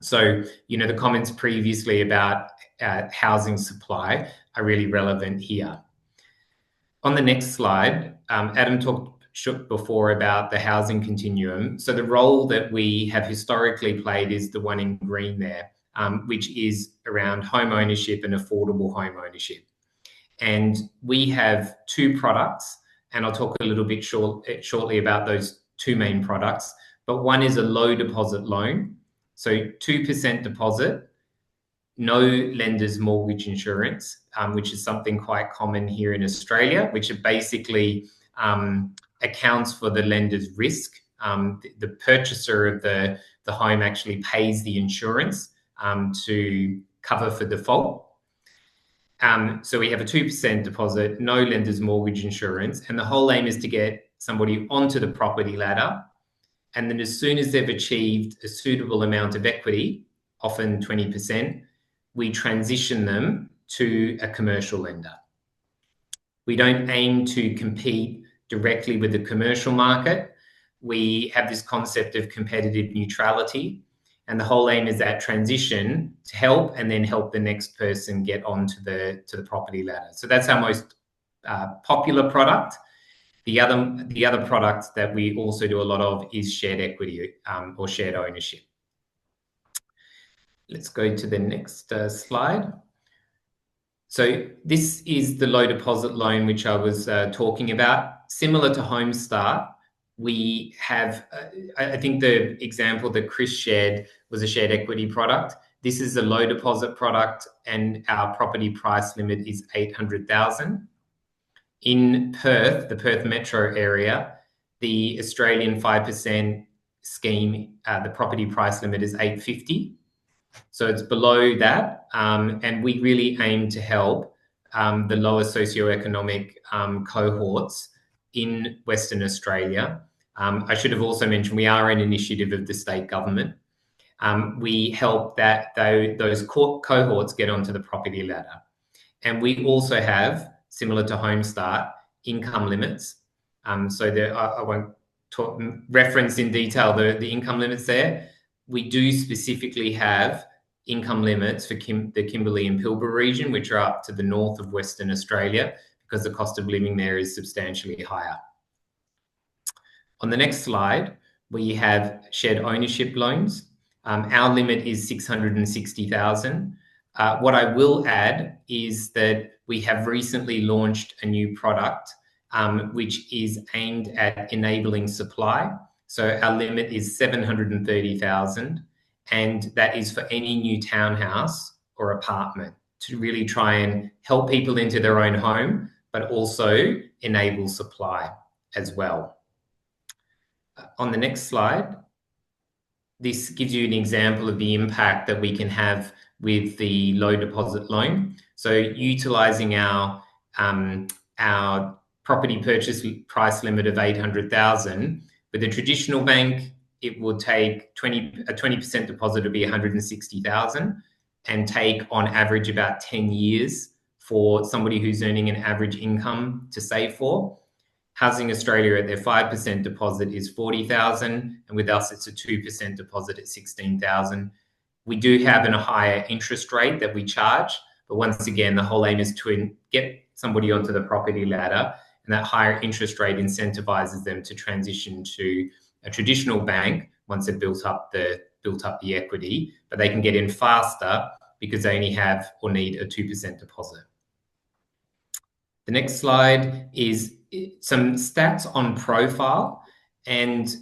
So, you know, the comments previously about housing supply are really relevant here. On the next slide, Adam talked before about the housing continuum. So the role that we have historically played is the one in green there, which is around home ownership and affordable home ownership. And we have two products, and I'll talk a little bit shortly about those two main products. But one is a low deposit loan, so 2% deposit, no lender's mortgage insurance, which is something quite common here in Australia, which basically accounts for the lender's risk. The purchaser of the home actually pays the insurance to cover for default. So we have a 2% deposit, no lender's mortgage insurance, and the whole aim is to get somebody onto the property ladder. And then as soon as they've achieved a suitable amount of equity, often 20%, we transition them to a commercial lender. We don't aim to compete directly with the commercial market. We have this concept of competitive neutrality, and the whole aim is that transition to help and then help the next person get onto the property ladder. So that's our most popular product. The other product that we also do a lot of is shared equity or shared ownership. Let's go to the next slide. So this is the low deposit loan, which I was talking about. Similar to Homestart, we have, I think the example that Chris shared was a shared equity product. This is a low deposit product, and our property price limit is 800,000. In Perth, the Perth metro area, the Australian 5% scheme, the property price limit is 850. So it's below that, and we really aim to help the lower socioeconomic cohorts in Western Australia. I should have also mentioned we are an initiative of the state government. We help those cohorts get onto the property ladder. And we also have, similar to Homestart, income limits. So I won't reference in detail the income limits there. We do specifically have income limits for the Kimberley and Pilbara region, which are up to the north of Western Australia, because the cost of living there is substantially higher. On the next slide, we have shared ownership loans. Our limit is 660,000. What I will add is that we have recently launched a new product, which is aimed at enabling supply. So our limit is 730,000, and that is for any new townhouse or apartment to really try and help people into their own home, but also enable supply as well. On the next slide, this gives you an example of the impact that we can have with the low deposit loan. So utilising our property purchase price limit of 800,000, with a traditional bank, it would take a 20% deposit to be 160,000 and take on average about 10 years for somebody who's earning an average income to save for. Housing Australia at their 5% deposit is 40,000, and with us it's a 2% deposit at 16,000. We do have a higher interest rate that we charge, but once again, the whole aim is to get somebody onto the property ladder, and that higher interest rate incentivizes them to transition to a traditional bank once they've built up the equity, but they can get in faster because they only have or need a 2% deposit. The next slide is some stats on profile, and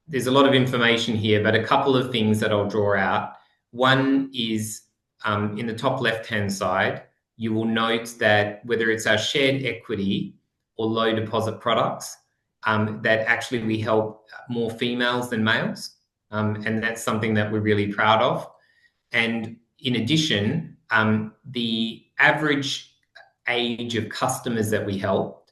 there's a lot of information here, but a couple of things that I'll draw out. One is in the top left-hand side, you will note that whether it's our shared equity or low deposit products, that actually we help more females than males, and that's something that we're really proud of. And in addition, the average age of customers that we help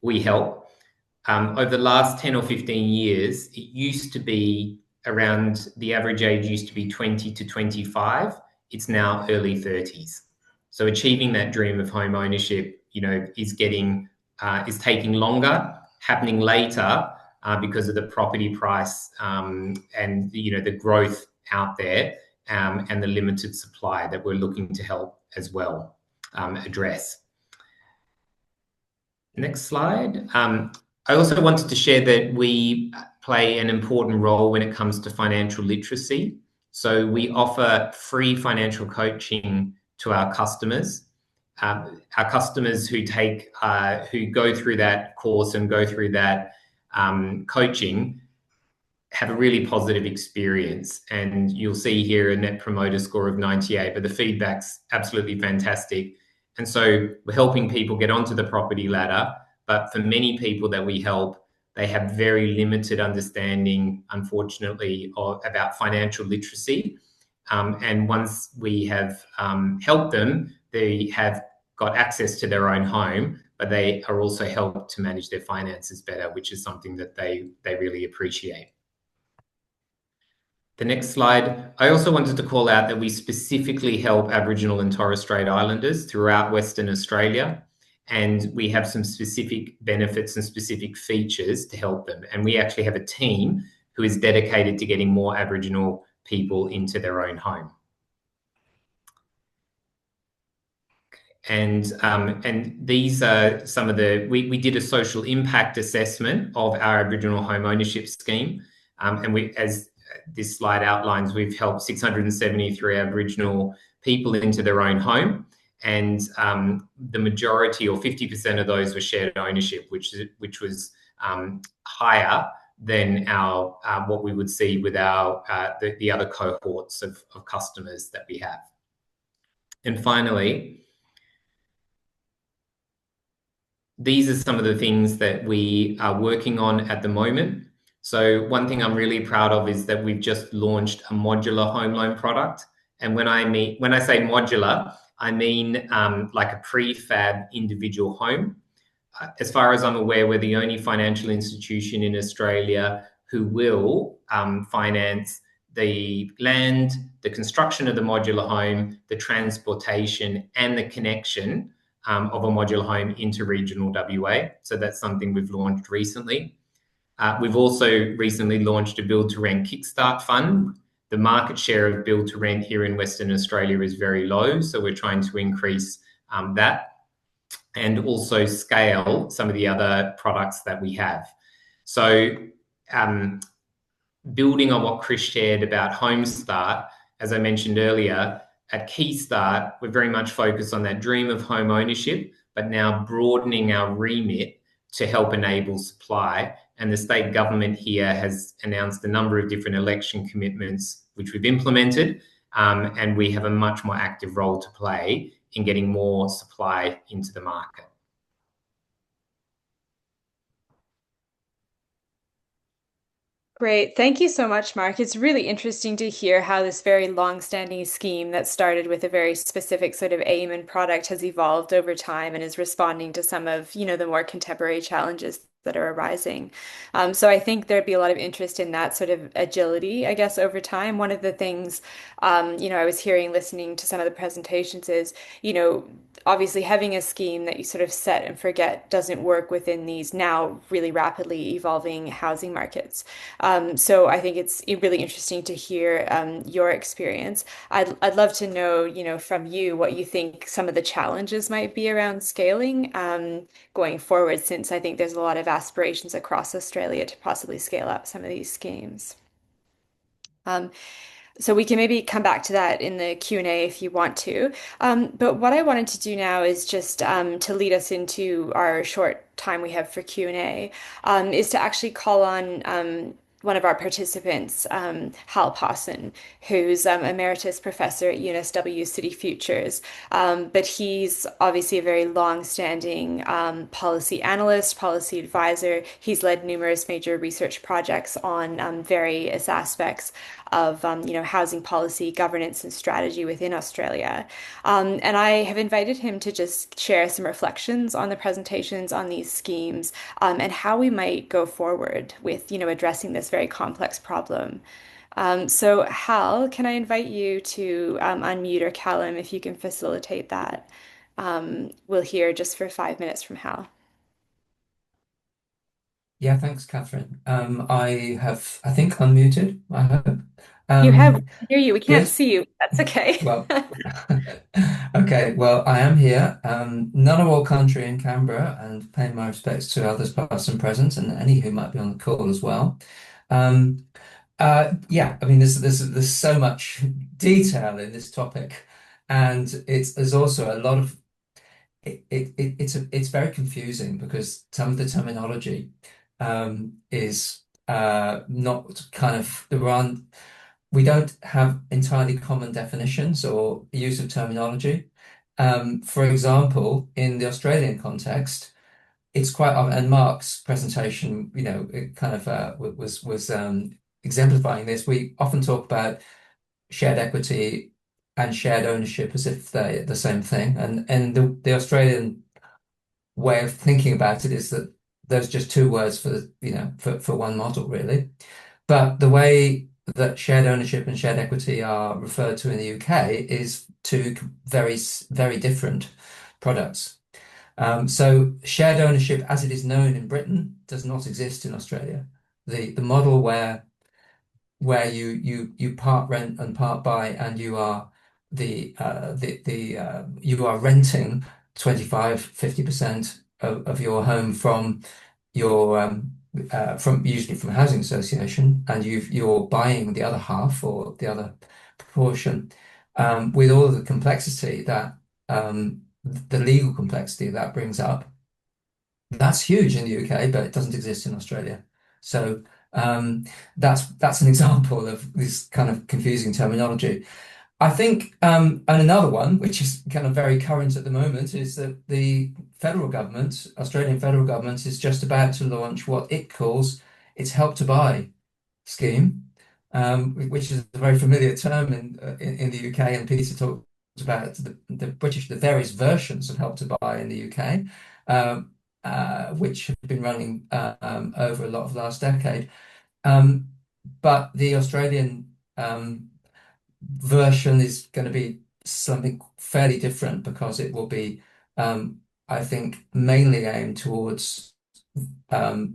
over the last 10 or 15 years, it used to be around, the average age used to be 20 to 25. It's now early 30s. So achieving that dream of home ownership, is taking longer, happening later because of the property price and the growth out there and the limited supply that we're looking to help as well address. Next slide. I also wanted to share that we play an important role when it comes to financial literacy. So we offer free financial coaching to our customers. Our customers who go through that course and go through that coaching have a really positive experience. And you'll see here a net promoter score of 98, but the feedback's absolutely fantastic. And so we're helping people get onto the property ladder, but for many people that we help, they have very limited understanding, unfortunately, about financial literacy. And once we have helped them, they have got access to their own home, but they are also helped to manage their finances better, which is something that they really appreciate. The next slide. I also wanted to call out that we specifically help Aboriginal and Torres Strait Islanders throughout Western Australia, and we have some specific benefits and specific features to help them. And we actually have a team who is dedicated to getting more Aboriginal people into their own home. And these are some of we did a social impact assessment of our Aboriginal home ownership scheme. And as this slide outlines, we've helped 673 Aboriginal people into their own home. And the majority, or 50% of those, were shared ownership, which was higher than our what we would see with our the other cohorts of customers that we have. And finally, these are some of the things that we are working on at the moment. So one thing I'm really proud of is that we've just launched a modular home loan product. And when I say modular, I mean like a prefab individual home. As far as I'm aware, we're the only financial institution in Australia who will finance the land, the construction of the modular home, the transportation, and the connection of a modular home into regional WA. So that's something we've launched recently. We've also recently launched a build to rent kickstart fund. The market share of build to rent here in Western Australia is very low, so we're trying to increase that and also scale some of the other products that we have. So building on what Chris shared about Homestart, as I mentioned earlier, at Keystart, we're very much focused on that dream of home ownership, but now broadening our remit to help enable supply. And the state government here has announced a number of different election commitments, which we've implemented, and we have a much more active role to play in getting more supply into the market. Great. Thank you so much, Mark. It's really interesting to hear how this very long-standing scheme that started with a very specific sort of aim and product has evolved over time and is responding to some of, the more contemporary challenges that are arising. So I think there'd be a lot of interest in that sort of agility, I guess, over time. One of the things, I was hearing listening to some of the presentations is, obviously having a scheme that you sort of set and forget doesn't work within these now really rapidly evolving housing markets. So I think it's really interesting to hear your experience. I'd love to know, from you what you think some of the challenges might be around scaling going forward, since I think there's a lot of aspirations across Australia to possibly scale up some of these schemes. Um, so we can maybe come back to that in the Q&A if you want to. But what I wanted to do now is just to lead us into our short time we have for Q&A, is to actually call on one of our participants, Hal Pawson, who's emeritus professor at UNSW City Futures. But he's obviously a very long-standing policy analyst, policy advisor. He's led numerous major research projects on various aspects of housing policy, governance, and strategy within Australia. And I have invited him to just share some reflections on the presentations on these schemes, and how we might go forward with addressing this very complex problem. So Hal, can I invite you to unmute, or Callum, if you can facilitate that? We'll hear just for 5 minutes from Hal. Yeah, thanks, Catherine. I think, unmuted, I hope. You have, we can hear you. We can't Good. see you. That's okay. Well, okay, well, I am here. Ngunnawal country in Canberra, and paying my respects to others past and present, and any who might be on the call as well. Yeah, I mean, there's so much detail in this topic, and there's also a lot of it's very confusing because some of the terminology is not kind of we don't have entirely common definitions or use of terminology. For example, in the Australian context, it's quite, and Mark's presentation, it kind of was exemplifying this. We often talk about shared equity and shared ownership as if they're the same thing, and the Australian way of thinking about it is that there's just two words for one model, really. But the way that shared ownership and shared equity are referred to in the UK is two very, very different products. So shared ownership, as it is known in Britain, does not exist in Australia. The model where you part rent and part buy, and you are you are renting 25-50% of your home from your from usually from a housing association, and you're buying the other half or the other proportion, with all of the complexity that the legal complexity that brings up. That's huge in the UK, but it doesn't exist in Australia. So that's an example of this kind of confusing terminology. I think, and another one, which is kind of very current at the moment, is that the federal government, Australian federal government, is just about to launch what it calls its Help to Buy scheme, which is a very familiar term in the UK. And Peter talked about the various versions of Help to Buy in the UK, which have been running over a lot of the last decade. But the Australian version is going to be something fairly different, because it will be, I think, mainly aimed towards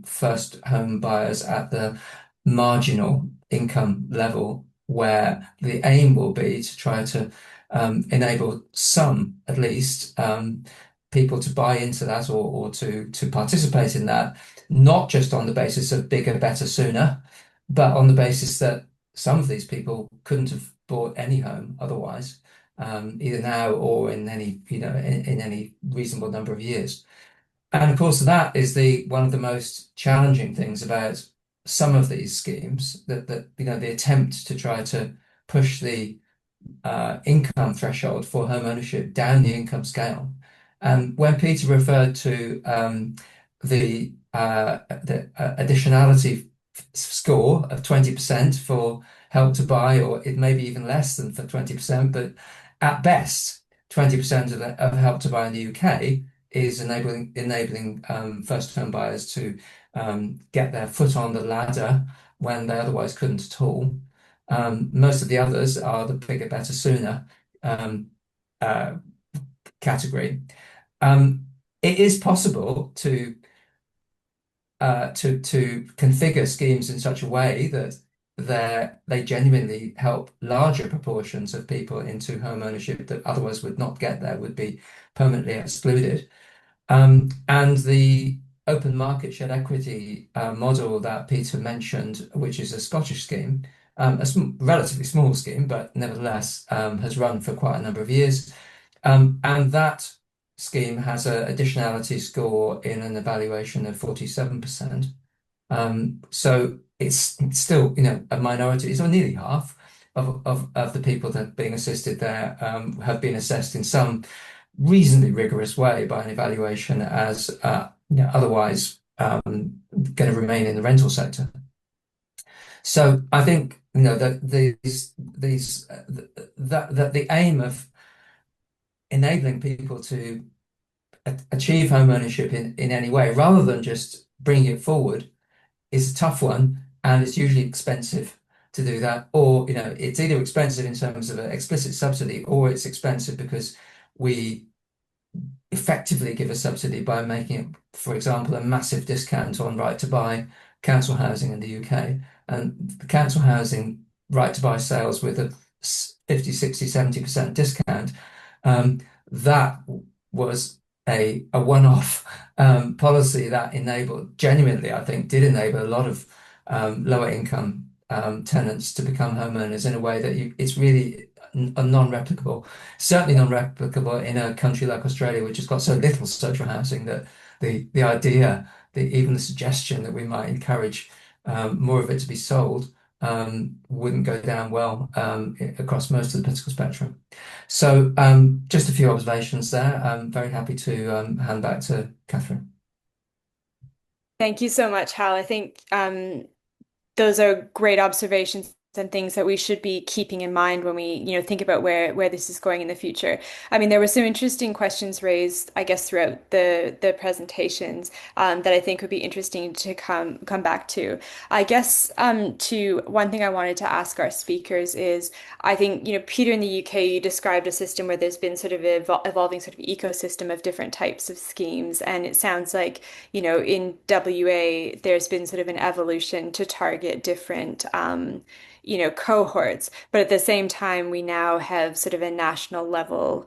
first home buyers at the marginal income level, where the aim will be to try to enable some, at least, people to buy into that, or to participate in that, not just on the basis of bigger, better, sooner, but on the basis that some of these people couldn't have bought any home otherwise, either now or in any in any reasonable number of years. And of course, that is one of the most challenging things about some of these schemes, that the attempt to try to push the income threshold for home ownership down the income scale. And when Peter referred to the additionality score of 20% for Help to Buy, or it may be even less than for 20%, but at best 20% of Help to Buy in the UK is enabling first home buyers to get their foot on the ladder when they otherwise couldn't at all. Most of the others are the bigger, better, sooner um, uh, category. It is possible to configure schemes in such a way that they genuinely help larger proportions of people into home ownership that otherwise would not get there, would be permanently excluded. And the open market shared equity model that Peter mentioned, which is a Scottish scheme, relatively small scheme, but nevertheless has run for quite a number of years. And that scheme has an additionality score in an evaluation of 47%. So it's still, a minority, so nearly half of the people that are being assisted there have been assessed in some reasonably rigorous way by an evaluation as otherwise going to remain in the rental sector. So I think that the aim of enabling people to achieve home ownership in any way, rather than just bringing it forward, is a tough one, and it's usually expensive to do that. Or it's either expensive in terms of an explicit subsidy, or it's expensive because we effectively give a subsidy by making it, for example, a massive discount on right to buy council housing in the UK. And the council housing right to buy sales with a 50, 60, 70% discount, that was a one-off policy that genuinely, I think, did enable a lot of lower income tenants to become homeowners in a way that it's really non-replicable. Certainly non-replicable in a country like Australia, which has got so little social housing that the idea, even the suggestion that we might encourage more of it to be sold wouldn't go down well across most of the political spectrum. So just a few observations there. I'm very happy to hand back to Catherine. Thank you so much, Hal. I think those are great observations and things that we should be keeping in mind when we, think about where this is going in the future. I mean, there were some interesting questions raised, I guess, throughout the presentations that I think would be interesting to come back to. I guess to one thing I wanted to ask our speakers is, I think, Peter, in the UK, you described a system where there's been sort of evolving sort of ecosystem of different types of schemes, and it sounds like, in WA, there's been sort of an evolution to target different cohorts. But at the same time, we now have sort of a national level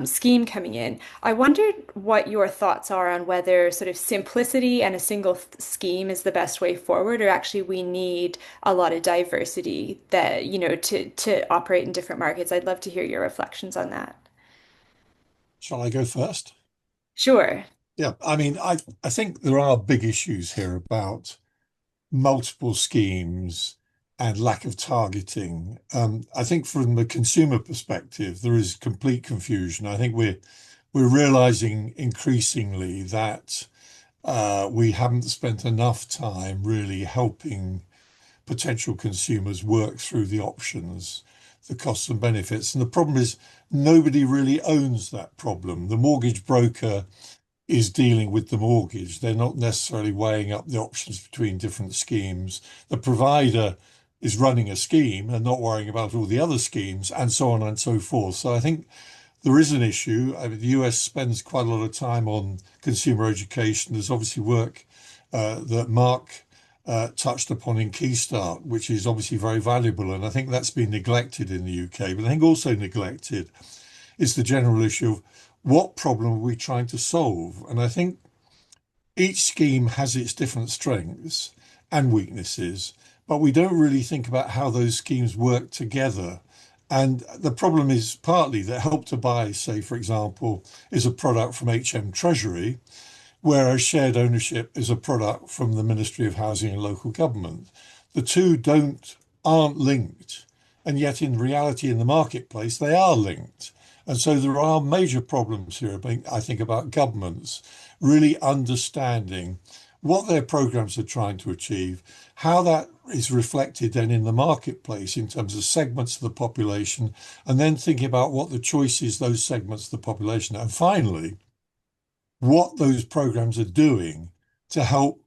scheme coming in. I wondered what your thoughts are on whether sort of simplicity and a single scheme is the best way forward, or actually we need a lot of diversity that, to operate in different markets. I'd love to hear your reflections on that. Shall I go first? Sure. Yeah, I mean, I think there are big issues here about multiple schemes and lack of targeting. I think from the consumer perspective, there is complete confusion. I think we're realizing increasingly that we haven't spent enough time really helping potential consumers work through the options, the costs and benefits. And the problem is nobody really owns that problem. The mortgage broker is dealing with the mortgage. They're not necessarily weighing up the options between different schemes. The provider is running a scheme and not worrying about all the other schemes, and so on and so forth. So I think there is an issue. I mean, the US spends quite a lot of time on consumer education. There's obviously work that Mark touched upon in Key Start, which is obviously very valuable. And I think that's been neglected in the UK. But I think also neglected is the general issue of what problem are we trying to solve? And I think each scheme has its different strengths and weaknesses, but we don't really think about how those schemes work together. And the problem is partly that Help to Buy, say, for example, is a product from HM Treasury, whereas shared ownership is a product from the Ministry of Housing and Local Government. The two aren't linked, and yet in reality in the marketplace they are linked. And so there are major problems here, I think, about governments really understanding what their programs are trying to achieve, how that is reflected then in the marketplace in terms of segments of the population, and then thinking about what the choices those segments of the population are. And finally, what those programs are doing to help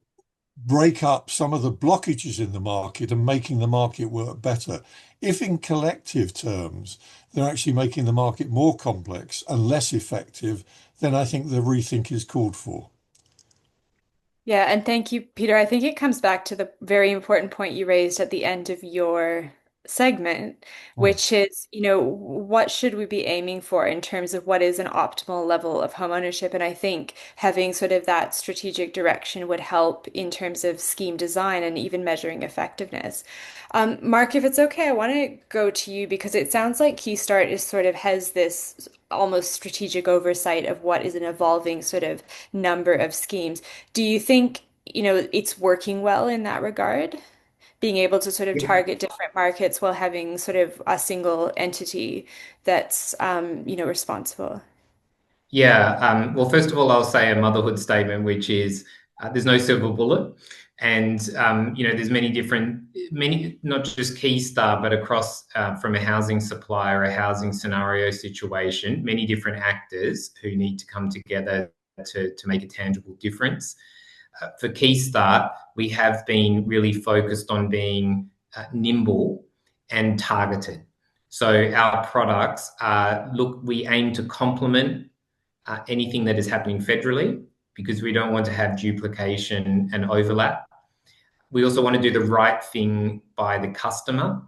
break up some of the blockages in the market and making the market work better. If in collective terms they're actually making the market more complex and less effective, then I think the rethink is called for. Yeah, and thank you, Peter. I think it comes back to the very important point you raised at the end of your segment, Mm. which is, what should we be aiming for in terms of what is an optimal level of home ownership? And I think having sort of that strategic direction would help in terms of scheme design and even measuring effectiveness. Mark, if it's okay, I want to go to you because it sounds like Keystart is sort of has this almost strategic oversight of what is an evolving sort of number of schemes. Do you think, it's working well in that regard? Being able to sort of target different markets while having sort of a single entity that's, responsible. Yeah. Well, first of all, I'll say a motherhood statement, which is there's no silver bullet. And, there's many, not just Keystar, but across from a housing supplier, a housing scenario situation, many different actors who need to come together to make a tangible difference. For Keystart, we have been really focused on being nimble and targeted. So our products look, we aim to complement anything that is happening federally because we don't want to have duplication and overlap. We also want to do the right thing by the customer.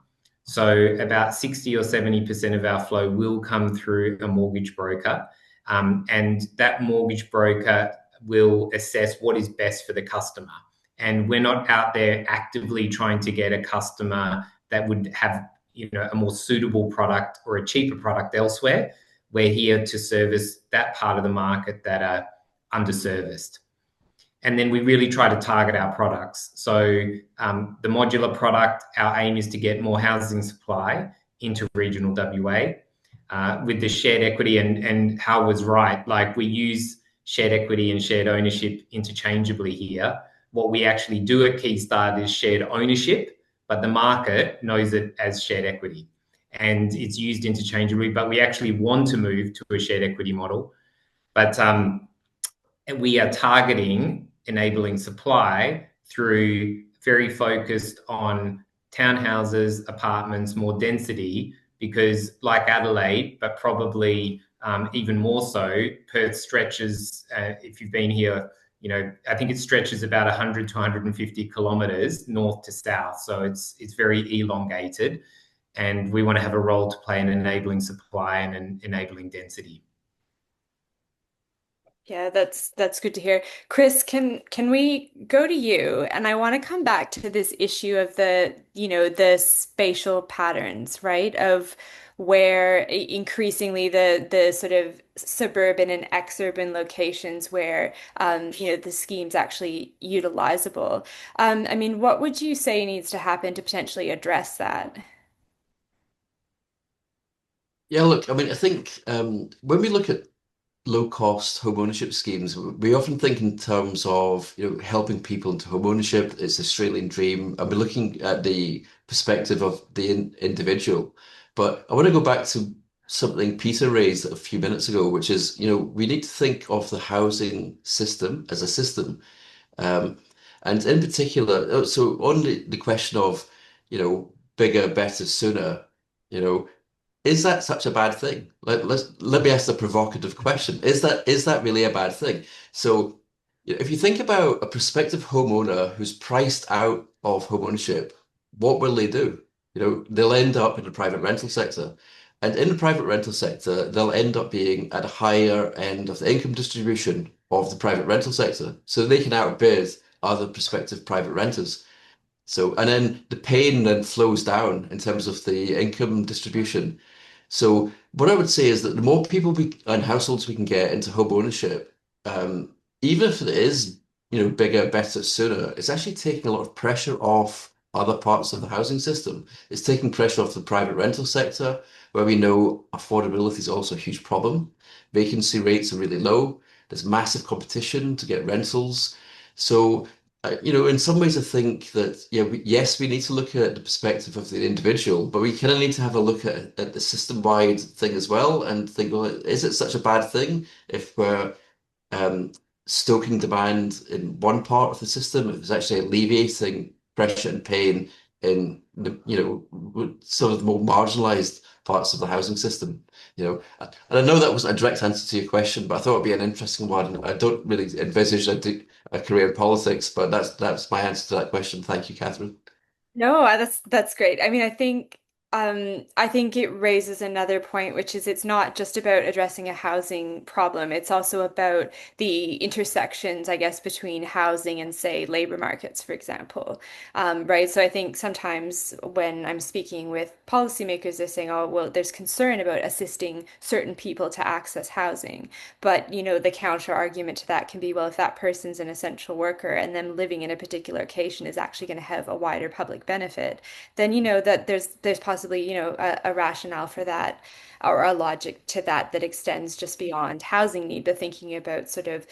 So about 60 or 70% of our flow will come through a mortgage broker. And that mortgage broker will assess what is best for the customer. And we're not out there actively trying to get a customer that would have a more suitable product or a cheaper product elsewhere. We're here to service that part of the market that are underserviced. And then we really try to target our products. So the modular product, our aim is to get more housing supply into regional WA. With the shared equity, and Hal was right, like we use shared equity and shared ownership interchangeably here. What we actually do at Keystart is shared ownership, but the market knows it as shared equity. And it's used interchangeably, but we actually want to move to a shared equity model. But we are targeting enabling supply through very focused on townhouses, apartments, more density, because like Adelaide, but probably even more so, Perth stretches, if you've been here, I think it stretches about 100 to 150 kilometres north to south. So it's very elongated. And we want to have a role to play in enabling supply and enabling density. Yeah, that's good to hear. Chris, can we go to you? And I want to come back to this issue of the spatial patterns, right? Of where increasingly the sort of suburban and exurban locations where the scheme's actually utilizable. I mean, what would you say needs to happen to potentially address that? Yeah, look, I mean, I think when we look at low cost home ownership schemes, we often think in terms of helping people into home ownership. It's the Australian dream, and we're looking at the perspective of the individual. But I want to go back to something Peter raised a few minutes ago, which is we need to think of the housing system as a system, um, and in particular, so on the question of bigger, better, sooner. You know, is that such a bad thing? Let me ask the provocative question. Is that really a bad thing? So, if you think about a prospective homeowner who's priced out of home ownership, what will they do? They'll end up in the private rental sector. And in the private rental sector, they'll end up being at a higher end of the income distribution of the private rental sector. So they can outbid other prospective private renters. So, and then the pain then flows down in terms of the income distribution. So what I would say is that the more people and households we can get into home ownership, even if it is, bigger, better, sooner, it's actually taking a lot of pressure off other parts of the housing system. It's taking pressure off the private rental sector, where we know affordability is also a huge problem. Vacancy rates are really low. There's massive competition to get rentals. So in some ways, I think that, yeah, yes, we need to look at the perspective of the individual, but we kind of need to have a look at the system-wide thing as well and think, well, is it such a bad thing if we're stoking demand in one part of the system. It was actually alleviating pressure and pain in some of the more marginalized parts of the housing system. And I know that wasn't a direct answer to your question, but I thought it'd be an interesting one. I don't really envisage a career in politics, but that's my answer to that question. Thank you, Catherine. No, that's great. I mean, I think it raises another point, which is it's not just about addressing a housing problem. It's also about the intersections, I guess, between housing and, say, labor markets, for example. Right. So I think sometimes when I'm speaking with policymakers, they're saying, oh, well, there's concern about assisting certain people to access housing. But, the counter argument to that can be, well, if that person's an essential worker and them living in a particular location is actually going to have a wider public benefit, then that there's possibly a rationale for that, or a logic to that extends just beyond housing need, but thinking about sort of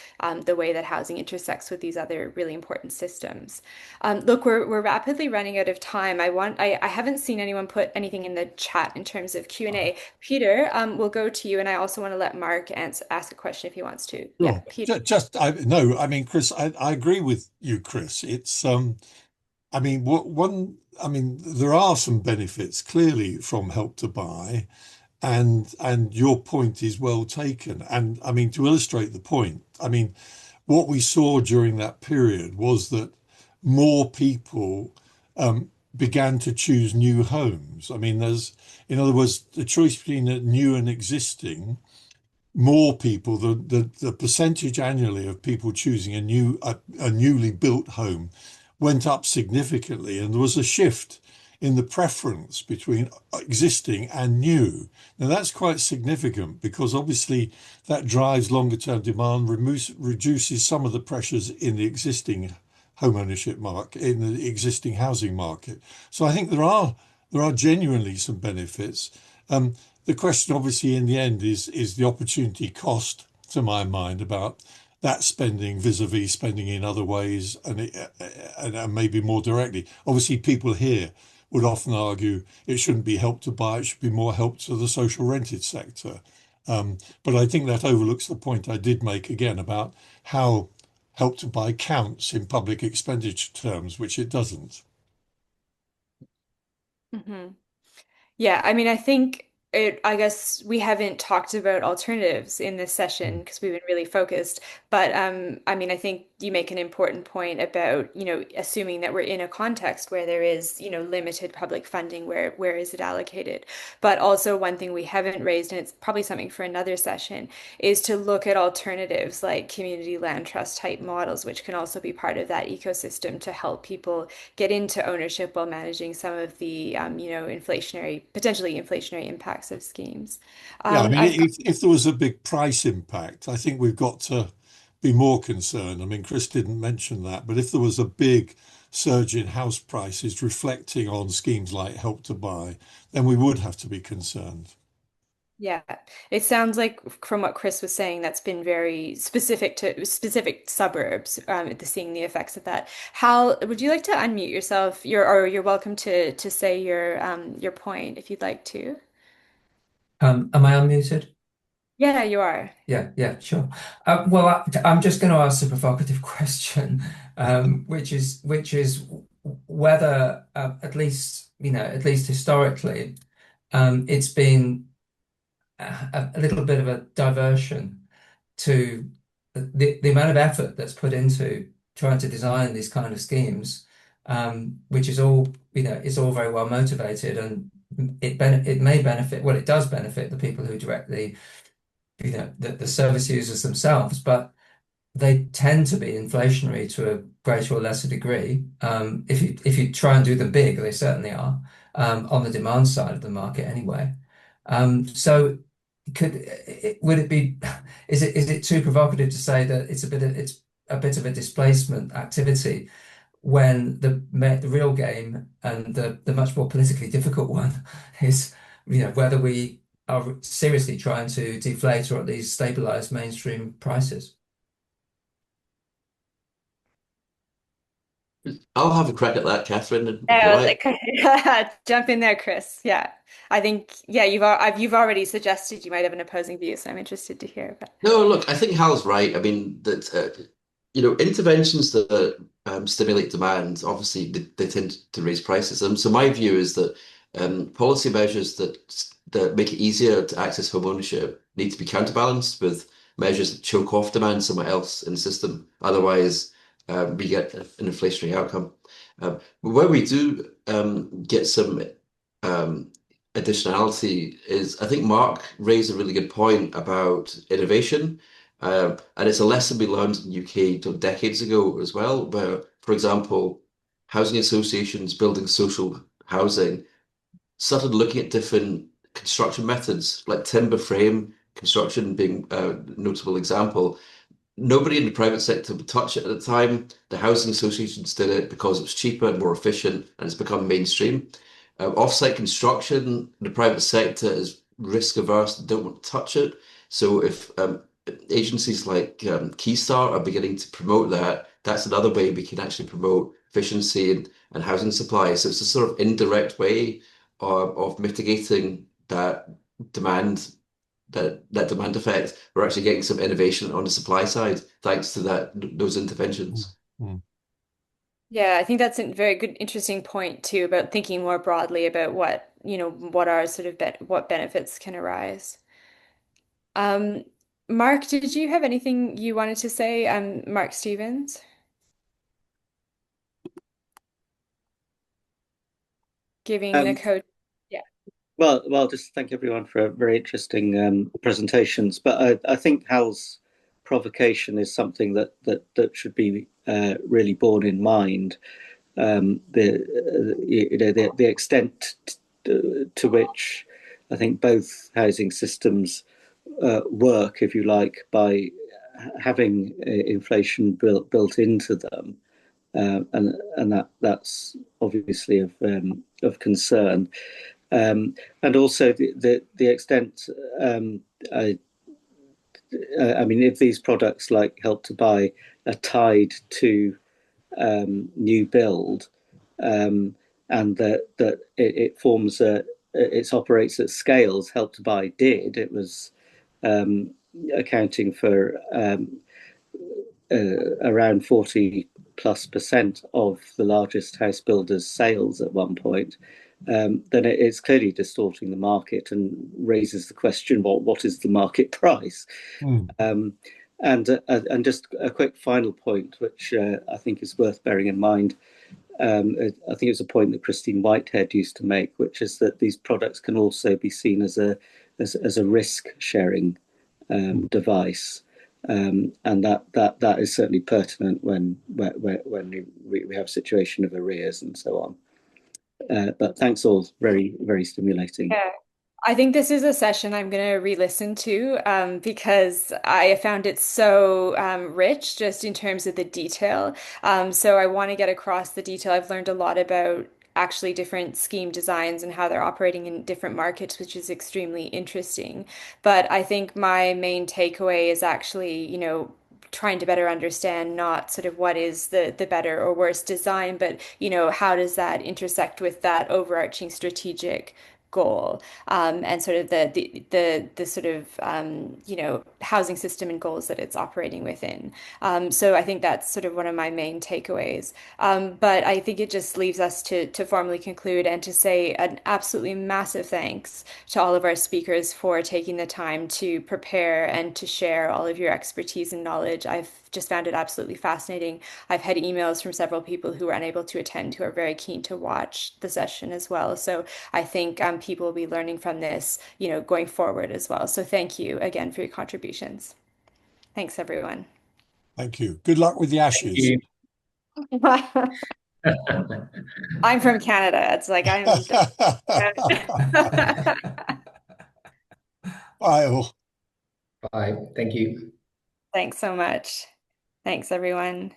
the way that housing intersects with these other really important systems. Look, we're rapidly running out of time. I haven't seen anyone put anything in the chat in terms of Q&A. Peter, we'll go to you, and I also want to let Mark ask a question if he wants to. Yeah, Sure. Peter. No, I mean, Chris, I agree with you, Chris. I mean, there are some benefits clearly from Help to Buy, and your point is well taken. And I mean, to illustrate the point, I mean, what we saw during that period was that more people began to choose new homes. I mean, in other words, the choice between a new and existing, more people, the percentage annually of people choosing a newly built home went up significantly, and there was a shift in the preference between existing and new. Now that's quite significant because obviously that drives longer term demand, reduces some of the pressures in the existing home ownership market, in the existing housing market. So I think there are genuinely some benefits. The question, obviously, in the end is the opportunity cost, to my mind, about that spending vis-a-vis spending in other ways and maybe more directly. Obviously, people here would often argue it shouldn't be Help to Buy, it should be more help to the social rented sector. But I think that overlooks the point I did make again about how Help to Buy counts in public expenditure terms, which it doesn't. Hmm. Yeah, I mean, I guess we haven't talked about alternatives in this session Mm. because we've been really focused. But I mean, I think you make an important point about, assuming that we're in a context where there is, limited public funding, where is it allocated? But also one thing we haven't raised, and it's probably something for another session, is to look at alternatives like community land trust type models, which can also be part of that ecosystem to help people get into ownership while managing some of the potentially inflationary impacts of schemes. Yeah, I mean, I've got if there was a big price impact, I think we've got to be more concerned. I mean, Chris didn't mention that, but if there was a big surge in house prices reflecting on schemes like Help to Buy, then we would have to be concerned. Yeah, it sounds like from what Chris was saying, that's been very specific to specific suburbs, seeing the effects of that. Hal, would you like to unmute yourself? You're welcome to say your point if you'd like to. Am I unmuted? Yeah, you are. Yeah, sure. Well, I'm just going to ask a provocative question, which is whether, at least historically, it's been a little bit of a diversion to the amount of effort that's put into trying to design these kind of schemes, which is all, is all very well motivated, and it may benefit, well, it does benefit the people who directly, the service users themselves, but they tend to be inflationary to a greater or lesser degree. If you try and do them big, they certainly are, on the demand side of the market anyway. So would it be, is it too provocative to say that it's a bit of a displacement activity when the real game and the much more politically difficult one is, whether we are seriously trying to deflate or at least stabilize mainstream prices? I'll have a crack at that, Catherine, if you Yeah, I was like. like, jump in there, Chris. Yeah, I think yeah, you've already suggested you might have an opposing view, so I'm interested to hear. But No, look, I think Hal's right. I mean that interventions that stimulate demand, obviously they tend to raise prices. So my view is that policy measures that make it easier to access home ownership need to be counterbalanced with measures that choke off demand somewhere else in the system. Otherwise, we get an inflationary outcome. But where we do get some um, additionality is I think Mark raised a really good point about innovation. And it's a lesson we learned in the UK decades ago as well, where, for example, housing associations building social housing started looking at different construction methods, like timber frame construction being a notable example. Nobody in the private sector would touch it at the time. The housing associations did it because it was cheaper and more efficient, and it's become mainstream. Off-site construction, the private sector is risk averse and don't want to touch it. So if agencies like Keystar are beginning to promote that, that's another way we can actually promote efficiency and housing supply. So it's a sort of indirect way of mitigating demand that demand effect. We're actually getting some innovation on the supply side thanks to those Mm, interventions. mm. yeah, I think that's a very good, interesting point too about thinking more broadly about what, what are sort of what benefits can arise. Um, Mark, did you have anything you wanted to say? Mark Stevens, giving the Um, code. Yeah. well, just thank everyone for very interesting presentations. But I think Hal's provocation is something that should be really borne in mind. The extent to which I think both housing systems work, if you like, by having inflation built into them, and that's obviously of concern. And also the extent, I, I mean, if these products like Help to Buy are tied to new build, and it forms it operates at scales. Help to Buy did. It was accounting for around 40+% of the largest house builders' sales at one point. Then it's clearly distorting the market and raises the question: what is the market price? Mm. And just a quick final point, which I think is worth bearing in mind. I think it's a point that Christine Whitehead used to make, which is that these products can also be seen as a risk sharing device, and that is certainly pertinent when we have a situation of arrears and so on. But thanks all, very stimulating. Yeah. I think this is a session I'm going to re-listen to because I found it so rich just in terms of the detail. So I want to get across the detail. I've learned a lot about actually different scheme designs and how they're operating in different markets, which is extremely interesting. But I think my main takeaway is actually, trying to better understand not sort of what is the better or worse design, but how does that intersect with that overarching strategic goal and sort of the sort of housing system and goals that it's operating within. So I think that's sort of one of my main takeaways. But I think it just leaves us to formally conclude and to say an absolutely massive thanks to all of our speakers for taking the time to prepare and to share all of your expertise and knowledge. I've just found it absolutely fascinating. I've had emails from several people who were unable to attend who are very keen to watch the session as well. So I think people will be learning from this, going forward as well. So thank you again for your contributions. Thanks, everyone. Thank you. Good luck with the Thank ashes. you. I'm from Canada. It's like I'm. Bye all. Bye. Thank you. Thanks so much. Thanks, everyone.